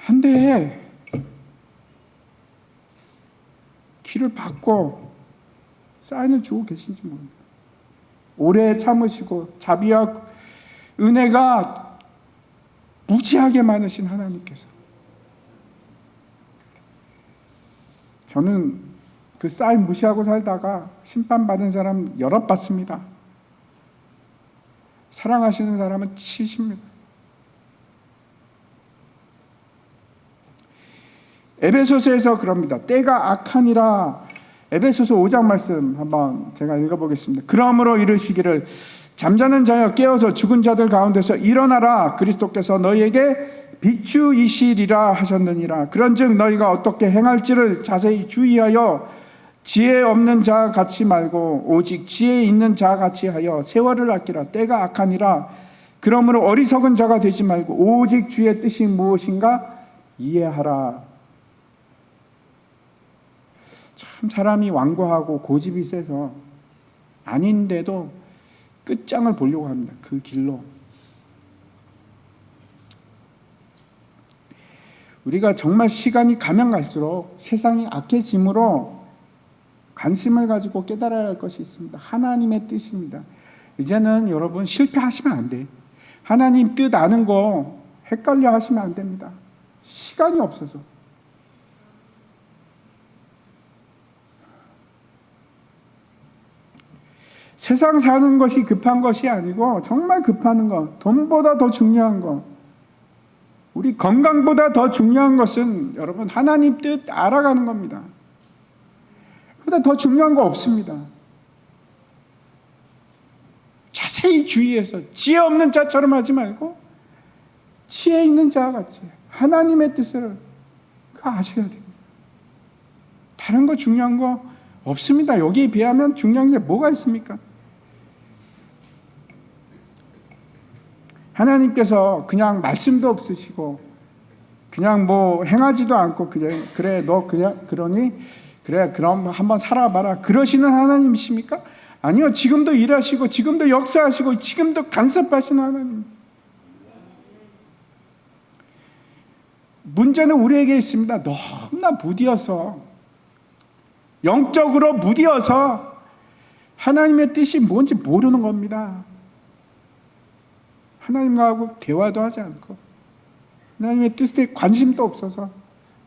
안 돼. 귀를 받고 사인을 주고 계신지 모릅니다. 오래 참으시고 자비와 은혜가 무지하게 많으신 하나님께서. 저는 그 사인 무시하고 살다가 심판받은 사람 여럿 봤습니다. 사랑하시는 사람은 치십니다. 에베소서에서 그럽니다. 때가 악하니라. 에베소서 5장 말씀 한번 제가 읽어보겠습니다. 그러므로 이르시기를 잠자는 자여 깨어서 죽은 자들 가운데서 일어나라. 그리스도께서 너희에게 비추이시리라 하셨느니라. 그런즉 너희가 어떻게 행할지를 자세히 주의하여 지혜 없는 자 같이 말고 오직 지혜 있는 자 같이 하여 세월을 아끼라. 때가 악하니라. 그러므로 어리석은 자가 되지 말고 오직 주의 뜻이 무엇인가 이해하라. 참 사람이 완고하고 고집이 세서 아닌데도 끝장을 보려고 합니다. 그 길로. 우리가 정말 시간이 가면 갈수록 세상이 악해짐으로 관심을 가지고 깨달아야 할 것이 있습니다. 하나님의 뜻입니다. 이제는 여러분 실패하시면 안 돼. 하나님 뜻 아는 거 헷갈려 하시면 안 됩니다. 시간이 없어서. 세상 사는 것이 급한 것이 아니고 정말 급한 거, 돈보다 더 중요한 거, 우리 건강보다 더 중요한 것은 여러분 하나님 뜻 알아가는 겁니다. 그보다 더 중요한 거 없습니다. 자세히 주의해서 지혜 없는 자처럼 하지 말고 지혜 있는 자와 같이 하나님의 뜻을 아셔야 됩니다. 다른 거 중요한 거 없습니다. 여기에 비하면 중요한 게 뭐가 있습니까? 하나님께서 그냥 말씀도 없으시고 그냥 뭐 행하지도 않고 그래 너 그냥 그러니 그래 그럼 한번 살아봐라 그러시는 하나님이십니까? 아니요. 지금도 일하시고 지금도 역사하시고 지금도 간섭하시는 하나님. 문제는 우리에게 있습니다. 너무나 무디어서, 영적으로 무디어서 하나님의 뜻이 뭔지 모르는 겁니다. 하나님하고 대화도 하지 않고 하나님의 뜻에 관심도 없어서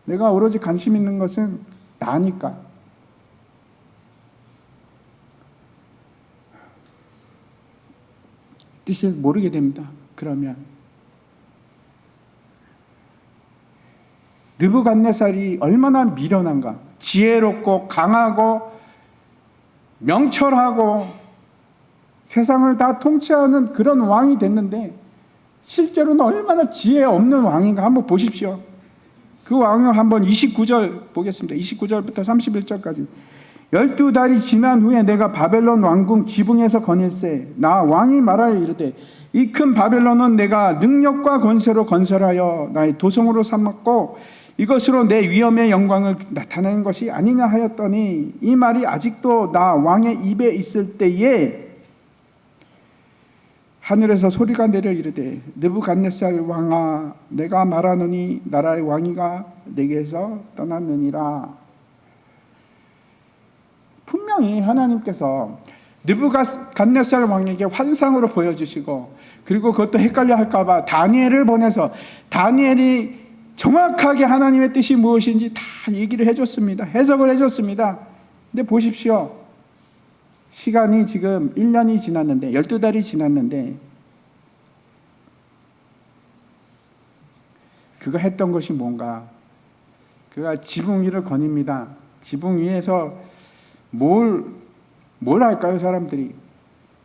내가 오로지 관심 있는 것은 나니까. 뜻을 모르게 됩니다. 그러면 느부갓네살이 얼마나 미련한가, 지혜롭고 강하고 명철하고 세상을 다 통치하는 그런 왕이 됐는데 실제로는 얼마나 지혜 없는 왕인가 한번 보십시오. 그 왕을 한번 29절 보겠습니다. 29절부터 31절까지. 12달이 지난 후에 내가 바벨론 왕궁 지붕에서 거닐세 나 왕이 말하여 이르되 이 큰 바벨론은 내가 능력과 권세로 건설하여 나의 도성으로 삼았고 이것으로 내 위엄의 영광을 나타내는 것이 아니냐 하였더니 이 말이 아직도 나 왕의 입에 있을 때에 하늘에서 소리가 내려 이르되 느부갓네살 왕아 내가 말하노니 나라의 왕위가 내게서 떠났느니라. 분명히 하나님께서 느부갓네살 왕에게 환상으로 보여주시고 그리고 그것도 헷갈려 할까 봐 다니엘을 보내서 다니엘이 정확하게 하나님의 뜻이 무엇인지 다 얘기를 해줬습니다. 해석을 해줬습니다. 근데 보십시오. 시간이 지금 1년이 지났는데 12달이 지났는데 그가 했던 것이 뭔가? 그가 지붕 위를 거닙니다. 지붕 위에서 뭘 할까요, 사람들이?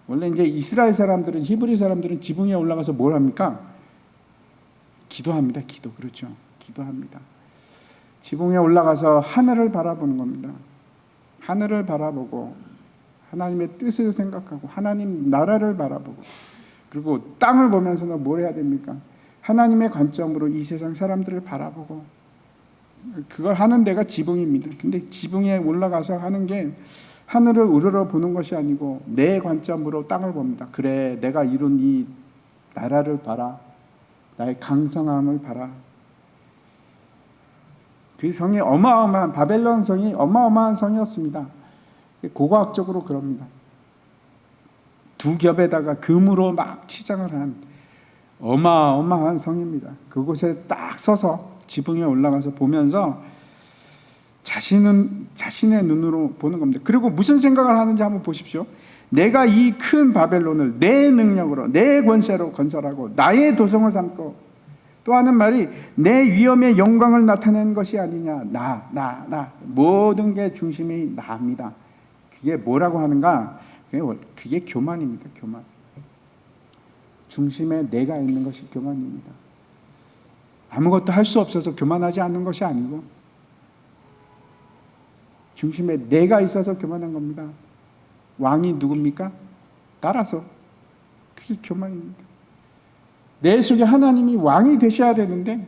원래 이제 이스라엘 사람들은, 히브리 사람들은 지붕 위에 올라가서 뭘 합니까? 기도합니다. 기도. 그렇죠. 기도합니다. 지붕에 올라가서 하늘을 바라보는 겁니다. 하늘을 바라보고 하나님의 뜻을 생각하고 하나님 나라를 바라보고 그리고 땅을 보면서는 뭘 해야 됩니까? 하나님의 관점으로 이 세상 사람들을 바라보고 그걸 하는 데가 지붕입니다. 근데 지붕에 올라가서 하는 게 하늘을 우러러 보는 것이 아니고 내 관점으로 땅을 봅니다. 그래, 내가 이룬 이 나라를 봐라. 나의 강성함을 봐라. 그 성이 어마어마한, 바벨론 성이 어마어마한 성이었습니다. 고고학적으로 그럽니다. 두 겹에다가 금으로 막 치장을 한 어마어마한 성입니다. 그곳에 딱 서서 지붕에 올라가서 보면서 자신의 눈으로 보는 겁니다. 그리고 무슨 생각을 하는지 한번 보십시오. 내가 이 큰 바벨론을 내 능력으로, 내 권세로 건설하고 나의 도성을 삼고 또 하는 말이 내 위엄의 영광을 나타내는 것이 아니냐. 나. 모든 게 중심이 나입니다. 그게 뭐라고 하는가? 그게 교만입니다. 교만. 중심에 내가 있는 것이 교만입니다. 아무것도 할 수 없어서 교만하지 않는 것이 아니고 중심에 내가 있어서 교만한 겁니다. 왕이 누굽니까? 따라서 그게 교만입니다. 내 속에 하나님이 왕이 되셔야 되는데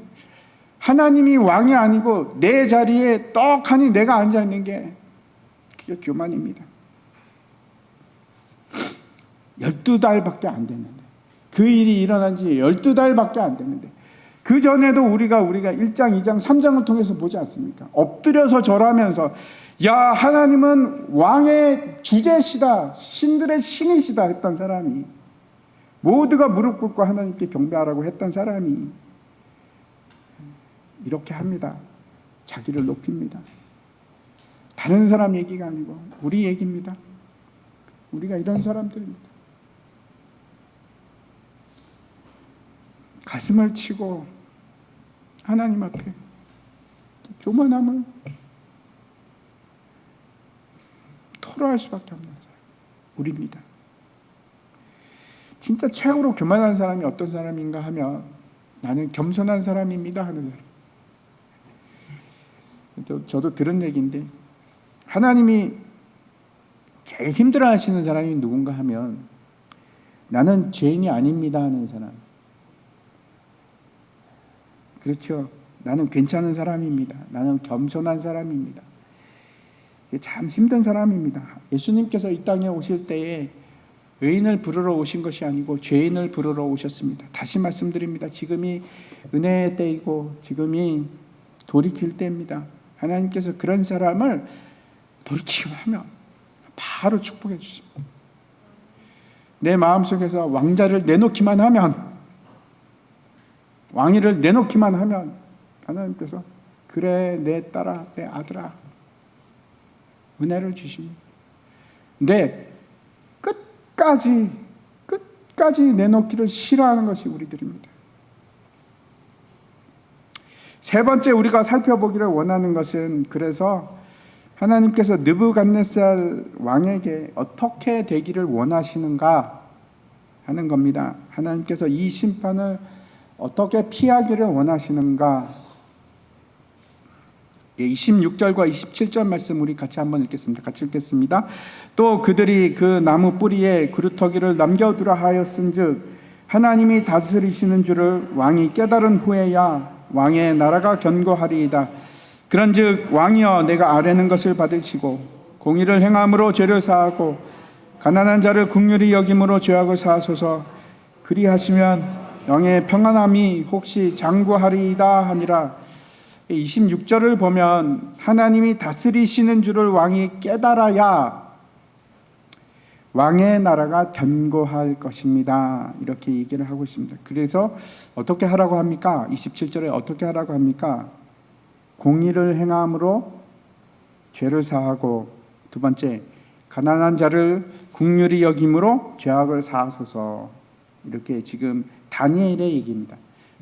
하나님이 왕이 아니고 내 자리에 떡하니 내가 앉아있는 게 그게 교만입니다. 12달밖에 안 됐는데 그 일이 일어난 지 12달밖에 안 됐는데 그 전에도 우리가 1장, 2장, 3장을 통해서 보지 않습니까? 엎드려서 절하면서 야, 하나님은 왕의 주제시다, 신들의 신이시다 했던 사람이, 모두가 무릎 꿇고 하나님께 경배하라고 했던 사람이 이렇게 합니다. 자기를 높입니다. 다른 사람 얘기가 아니고 우리 얘기입니다. 우리가 이런 사람들입니다. 가슴을 치고 하나님 앞에 교만함을 토로할 수밖에 없는 사람, 우리입니다. 진짜 최고로 교만한 사람이 어떤 사람인가 하면 나는 겸손한 사람입니다 하는 사람. 저도 들은 얘기인데 하나님이 제일 힘들어하시는 사람이 누군가 하면 나는 죄인이 아닙니다 하는 사람. 그렇죠. 나는 괜찮은 사람입니다. 나는 겸손한 사람입니다. 참 힘든 사람입니다. 예수님께서 이 땅에 오실 때에 의인을 부르러 오신 것이 아니고 죄인을 부르러 오셨습니다. 다시 말씀드립니다. 지금이 은혜의 때이고 지금이 돌이킬 때입니다. 하나님께서 그런 사람을 돌이키기만 하면 바로 축복해 주십니다. 내 마음속에서 왕자를 내놓기만 하면, 왕위를 내놓기만 하면 하나님께서 그래 내 딸아 내 아들아 끝까지 끝까지 내놓기를 싫어하는 것이 우리들입니다. 세 번째 우리가 살펴보기를 원하는 것은, 그래서 하나님께서 느부갓네살 왕에게 어떻게 되기를 원하시는가 하는 겁니다. 하나님께서 이 심판을 어떻게 피하기를 원하시는가. 26절과 27절 말씀 우리 같이 한번 읽겠습니다. 같이 읽겠습니다. 또 그들이 그 나무 뿌리에 그루터기를 남겨두라 하였은즉 하나님이 다스리시는 줄을 왕이 깨달은 후에야 왕의 나라가 견고하리이다. 그런즉 왕이여, 내가 아뢰는 것을 받으시고 공의를 행함으로 죄를 사하고 가난한 자를 긍휼히 여김으로 죄악을 사하소서. 그리하시면 영의 평안함이 혹시 장구하리이다 하니라. 26절을 보면 하나님이 다스리시는 줄을 왕이 깨달아야 왕의 나라가 견고할 것입니다. 이렇게 얘기를 하고 있습니다. 그래서 어떻게 하라고 합니까? 27절에 어떻게 하라고 합니까? 공의를 행함으로 죄를 사하고, 두 번째, 가난한 자를 긍휼히 여김으로 죄악을 사하소서. 이렇게 지금 다니엘의 얘기입니다.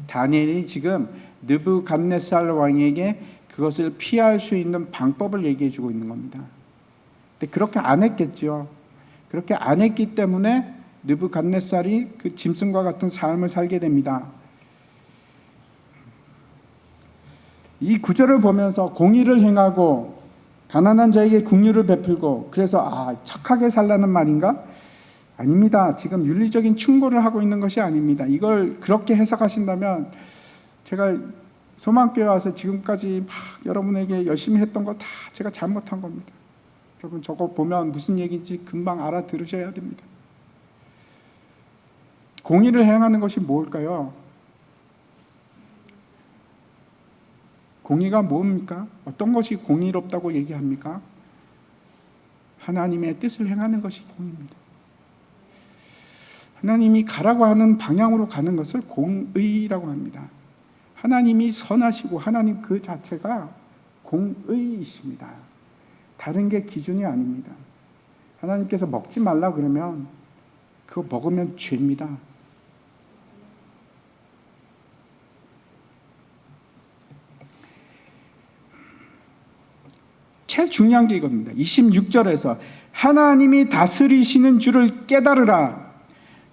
다니엘이 지금 느부갓네살 왕에게 그것을 피할 수 있는 방법을 얘기해 주고 있는 겁니다. 근데 그렇게 안 했겠죠. 그렇게 안 했기 때문에 느부갓네살이 그 짐승과 같은 삶을 살게 됩니다. 이 구절을 보면서 공의를 행하고 가난한 자에게 긍휼을 베풀고, 그래서 착하게 살라는 말인가? 아닙니다. 지금 윤리적인 충고를 하고 있는 것이 아닙니다. 이걸 그렇게 해석하신다면, 제가 소망교회 와서 지금까지 막 여러분에게 열심히 했던 거 다 제가 잘못한 겁니다. 여러분 저거 보면 무슨 얘기인지 금방 알아들으셔야 됩니다. 공의를 행하는 것이 뭘까요? 공의가 뭡니까? 어떤 것이 공의롭다고 얘기합니까? 하나님의 뜻을 행하는 것이 공의입니다. 하나님이 가라고 하는 방향으로 가는 것을 공의라고 합니다. 하나님이 선하시고 하나님 그 자체가 공의이십니다. 다른 게 기준이 아닙니다. 하나님께서 먹지 말라 그러면 그거 먹으면 죄입니다. 제일 중요한 게 이겁니다. 26절에서 하나님이 다스리시는 줄을 깨달으라.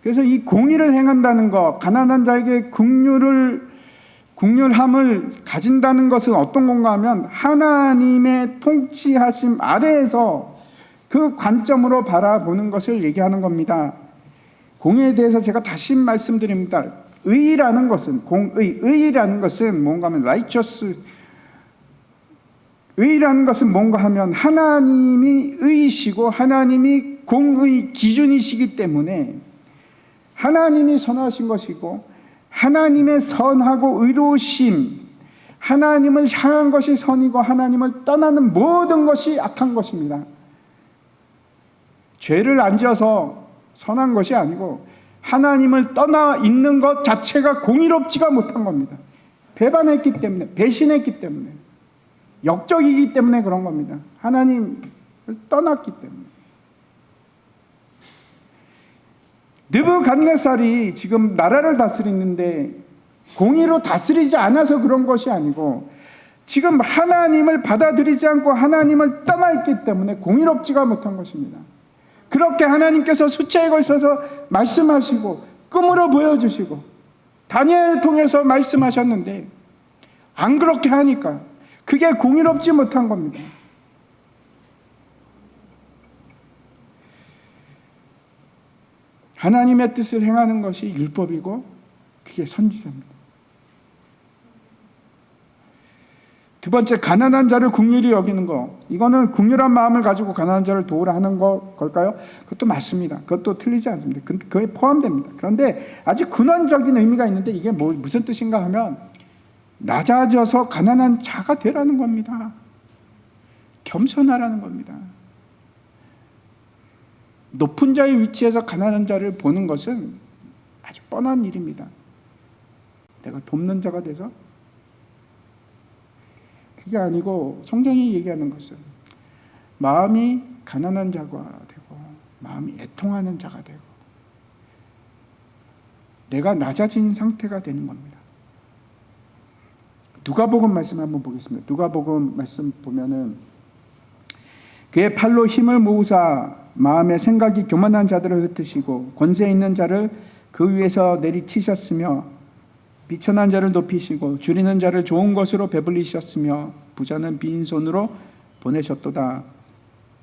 그래서 이 공의를 행한다는 것, 가난한 자에게 긍휼함을 가진다는 것은 어떤 건가 하면 하나님의 통치하심 아래에서 그 관점으로 바라보는 것을 얘기하는 겁니다. 공의에 대해서 제가 다시 말씀드립니다. 의라는 것은, 의라는 것은 뭔가 하면 righteous, 의라는 것은 뭔가 하면 하나님이 의이시고 하나님이 공의 기준이시기 때문에 하나님이 선하신 것이고 하나님의 선하고 의로우심, 하나님을 향한 것이 선이고 하나님을 떠나는 모든 것이 악한 것입니다. 죄를 안 지어서 선한 것이 아니고 하나님을 떠나 있는 것 자체가 공의롭지가 못한 겁니다. 배반했기 때문에, 배신했기 때문에, 역적이기 때문에 그런 겁니다. 하나님을 떠났기 때문에. 느부갓네살이 지금 나라를 다스리는데 공의로 다스리지 않아서 그런 것이 아니고 지금 하나님을 받아들이지 않고 하나님을 떠나 있기 때문에 공의롭지가 못한 것입니다. 그렇게 하나님께서 숫자에 걸쳐서 말씀하시고 꿈으로 보여주시고 다니엘을 통해서 말씀하셨는데 안 그렇게 하니까 그게 공의롭지 못한 겁니다. 하나님의 뜻을 행하는 것이 율법이고 그게 선지자입니다. 두 번째, 가난한 자를 긍휼히 여기는 거. 이거는 긍휼한 마음을 가지고 가난한 자를 도우라 하는 걸까요? 그것도 맞습니다. 그것도 틀리지 않습니다. 그게 포함됩니다. 그런데 아주 근원적인 의미가 있는데 이게 무슨 뜻인가 하면 낮아져서 가난한 자가 되라는 겁니다. 겸손하라는 겁니다. 높은 자의 위치에서 가난한 자를 보는 것은 아주 뻔한 일입니다. 내가 돕는 자가 돼서 그게 아니고 성경이 얘기하는 것은 마음이 가난한 자가 되고 마음이 애통하는 자가 되고 내가 낮아진 상태가 되는 겁니다. 누가복음 말씀 한번 보겠습니다. 누가복음 말씀 보면은 그의 팔로 힘을 모으사 마음의 생각이 교만한 자들을 흩으시고 권세 있는 자를 그 위에서 내리치셨으며 비천한 자를 높이시고 줄이는 자를 좋은 것으로 배불리셨으며 부자는 빈손으로 보내셨도다.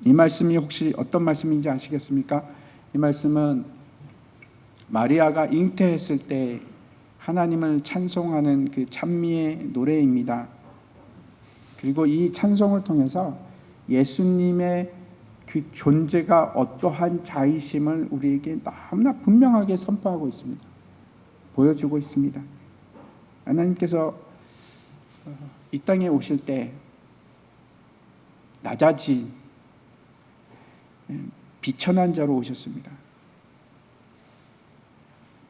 이 말씀이 혹시 어떤 말씀인지 아시겠습니까? 이 말씀은 마리아가 잉태했을 때 하나님을 찬송하는 그 찬미의 노래입니다. 그리고 이 찬송을 통해서 예수님의 그 존재가 어떠한 자이심을 우리에게 너무나 분명하게 선포하고 있습니다. 보여주고 있습니다. 하나님께서 이 땅에 오실 때 낮아진 비천한 자로 오셨습니다.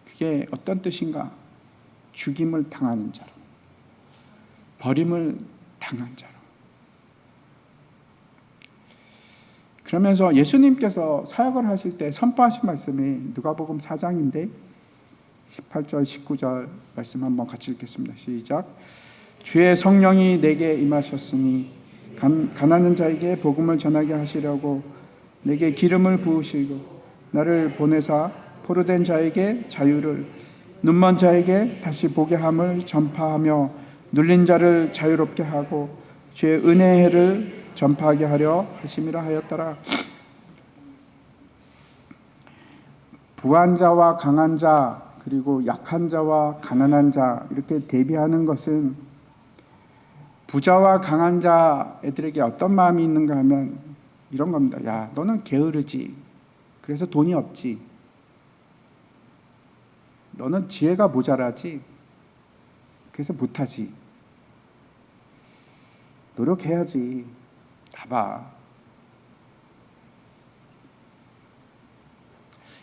그게 어떤 뜻인가? 죽임을 당하는 자로, 버림을 당한 자로. 그러면서 예수님께서 사역을 하실 때 선포하신 말씀이 누가복음 4장인데 18절 19절 말씀 한번 같이 읽겠습니다. 시작. 주의 성령이 내게 임하셨으니 가난한 자에게 복음을 전하게 하시려고 내게 기름을 부으시고 나를 보내사 포로된 자에게 자유를, 눈먼 자에게 다시 보게 함을 전파하며 눌린 자를 자유롭게 하고 주의 은혜의 해를 전파하게 하려 하심이라 하였더라. 부한 자와 강한 자, 그리고 약한 자와 가난한 자, 이렇게 대비하는 것은 부자와 강한 자 애들에게 어떤 마음이 있는가 하면 이런 겁니다. 야, 너는 게으르지. 그래서 돈이 없지. 너는 지혜가 모자라지. 그래서 못하지. 노력해야지. 봐봐.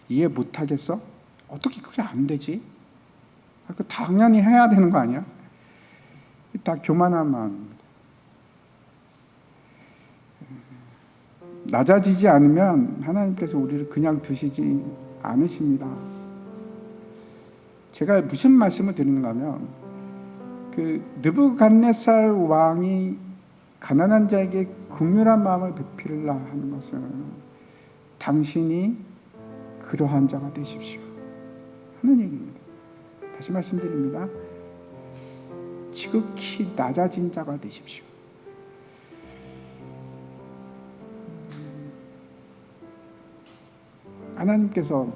이해 못하겠어? 어떻게 그게 안 되지? 당연히 해야 되는 거 아니야? 다 교만한 마음입니다. 낮아지지 않으면 하나님께서 우리를 그냥 두시지 않으십니다. 제가 무슨 말씀을 드리는가 하면 그 느부갓네살 왕이 가난한 자에게 긍휼한 마음을 베풀라 하는 것은 당신이 그러한 자가 되십시오 하는 얘기입니다. 다시 말씀드립니다. 지극히 낮아진 자가 되십시오. 하나님께서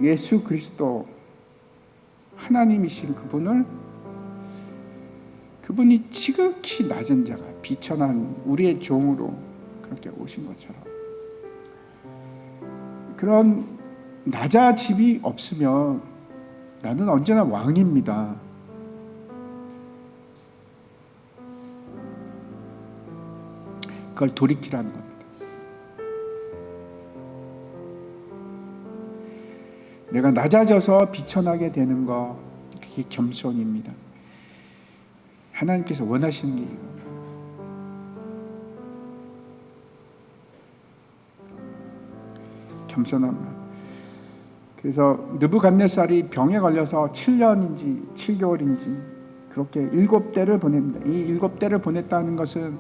예수 그리스도 하나님이신 그분이 지극히 낮은 자가 비천한 우리의 종으로 그렇게 오신 것처럼 그런 낮아짐이 없으면 나는 언제나 왕입니다. 그걸 돌이키라는 겁니다. 내가 낮아져서 비천하게 되는 거, 그게 겸손입니다. 하나님께서 원하시는 게 이겁니다. 겸손한 말. 그래서 느부갓네살이 병에 걸려서 7년인지 7개월인지 그렇게 7대를 보냅니다. 이 7대를 보냈다는 것은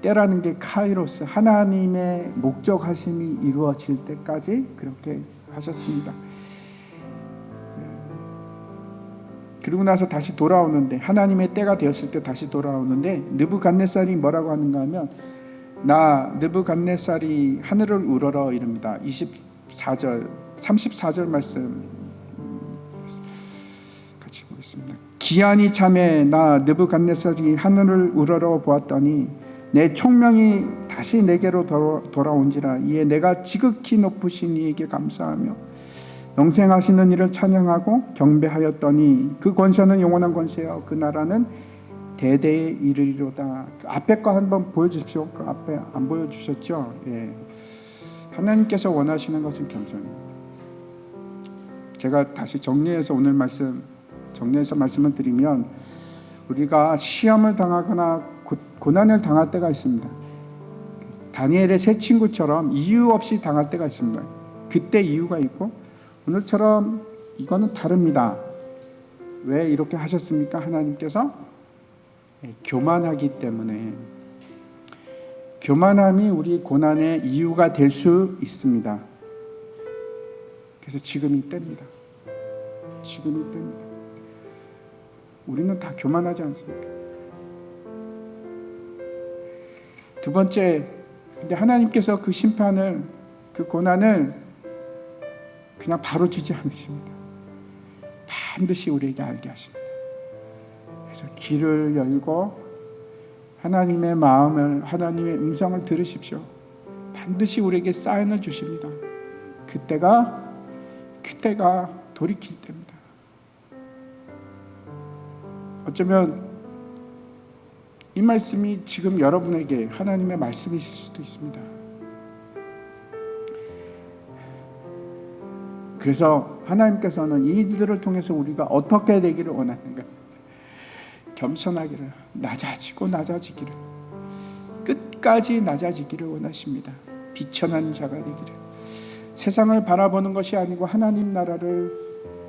때라는 게 카이로스, 하나님의 목적하심이 이루어질 때까지 그렇게 하셨습니다. 그리고 나서 다시 돌아오는데 하나님의 때가 되었을 때 다시 돌아오는데 느부갓네살이 뭐라고 하는가 하면 나 느부갓네살이 하늘을 우러러 이릅니다. 24절 34절 말씀 같이 보겠습니다. 기한이 참에 나 느부갓네살이 하늘을 우러러 보았더니 내 총명이 다시 내게로 돌아온지라. 이에 내가 지극히 높으신 이에게 감사하며 영생하시는 이를 찬양하고 경배하였더니 그 권세는 영원한 권세요 그 나라는 대대에 이르리로다. 그 앞에 거 한번 보여주십시오. 그 앞에 안 보여주셨죠? 예. 하나님께서 원하시는 것은 겸손입니다. 제가 다시 정리해서 말씀을 드리면 우리가 시험을 당하거나 고난을 당할 때가 있습니다. 다니엘의 세 친구처럼 이유 없이 당할 때가 있습니다. 그때 이유가 있고 오늘처럼 이거는 다릅니다. 왜 이렇게 하셨습니까? 하나님께서 교만하기 때문에. 교만함이 우리 고난의 이유가 될 수 있습니다. 그래서 지금이 때입니다. 지금이 때입니다. 우리는 다 교만하지 않습니까? 두 번째, 근데 하나님께서 그 심판을, 그 고난을 그냥 바로 주지 않으십니다. 반드시 우리에게 알게 하십니다. 그래서 귀를 열고 하나님의 마음을, 하나님의 음성을 들으십시오. 반드시 우리에게 사인을 주십니다. 그때가 돌이킬 때입니다. 어쩌면 이 말씀이 지금 여러분에게 하나님의 말씀이실 수도 있습니다. 그래서 하나님께서는 이들을 통해서 우리가 어떻게 되기를 원하는가? 겸손하기를, 낮아지기를, 끝까지 낮아지기를 원하십니다. 비천한 자가 되기를. 세상을 바라보는 것이 아니고 하나님 나라를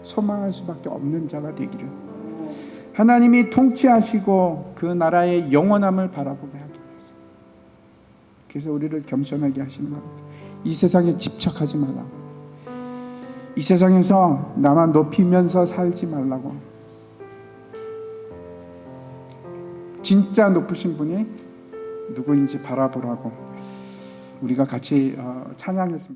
소망할 수밖에 없는 자가 되기를. 하나님이 통치하시고 그 나라의 영원함을 바라보게 하기 위해서. 그래서 우리를 겸손하게 하시는 겁니다. 이 세상에 집착하지 말라고. 이 세상에서 나만 높이면서 살지 말라고. 진짜 높으신 분이 누구인지 바라보라고 우리가 같이 찬양했습니다.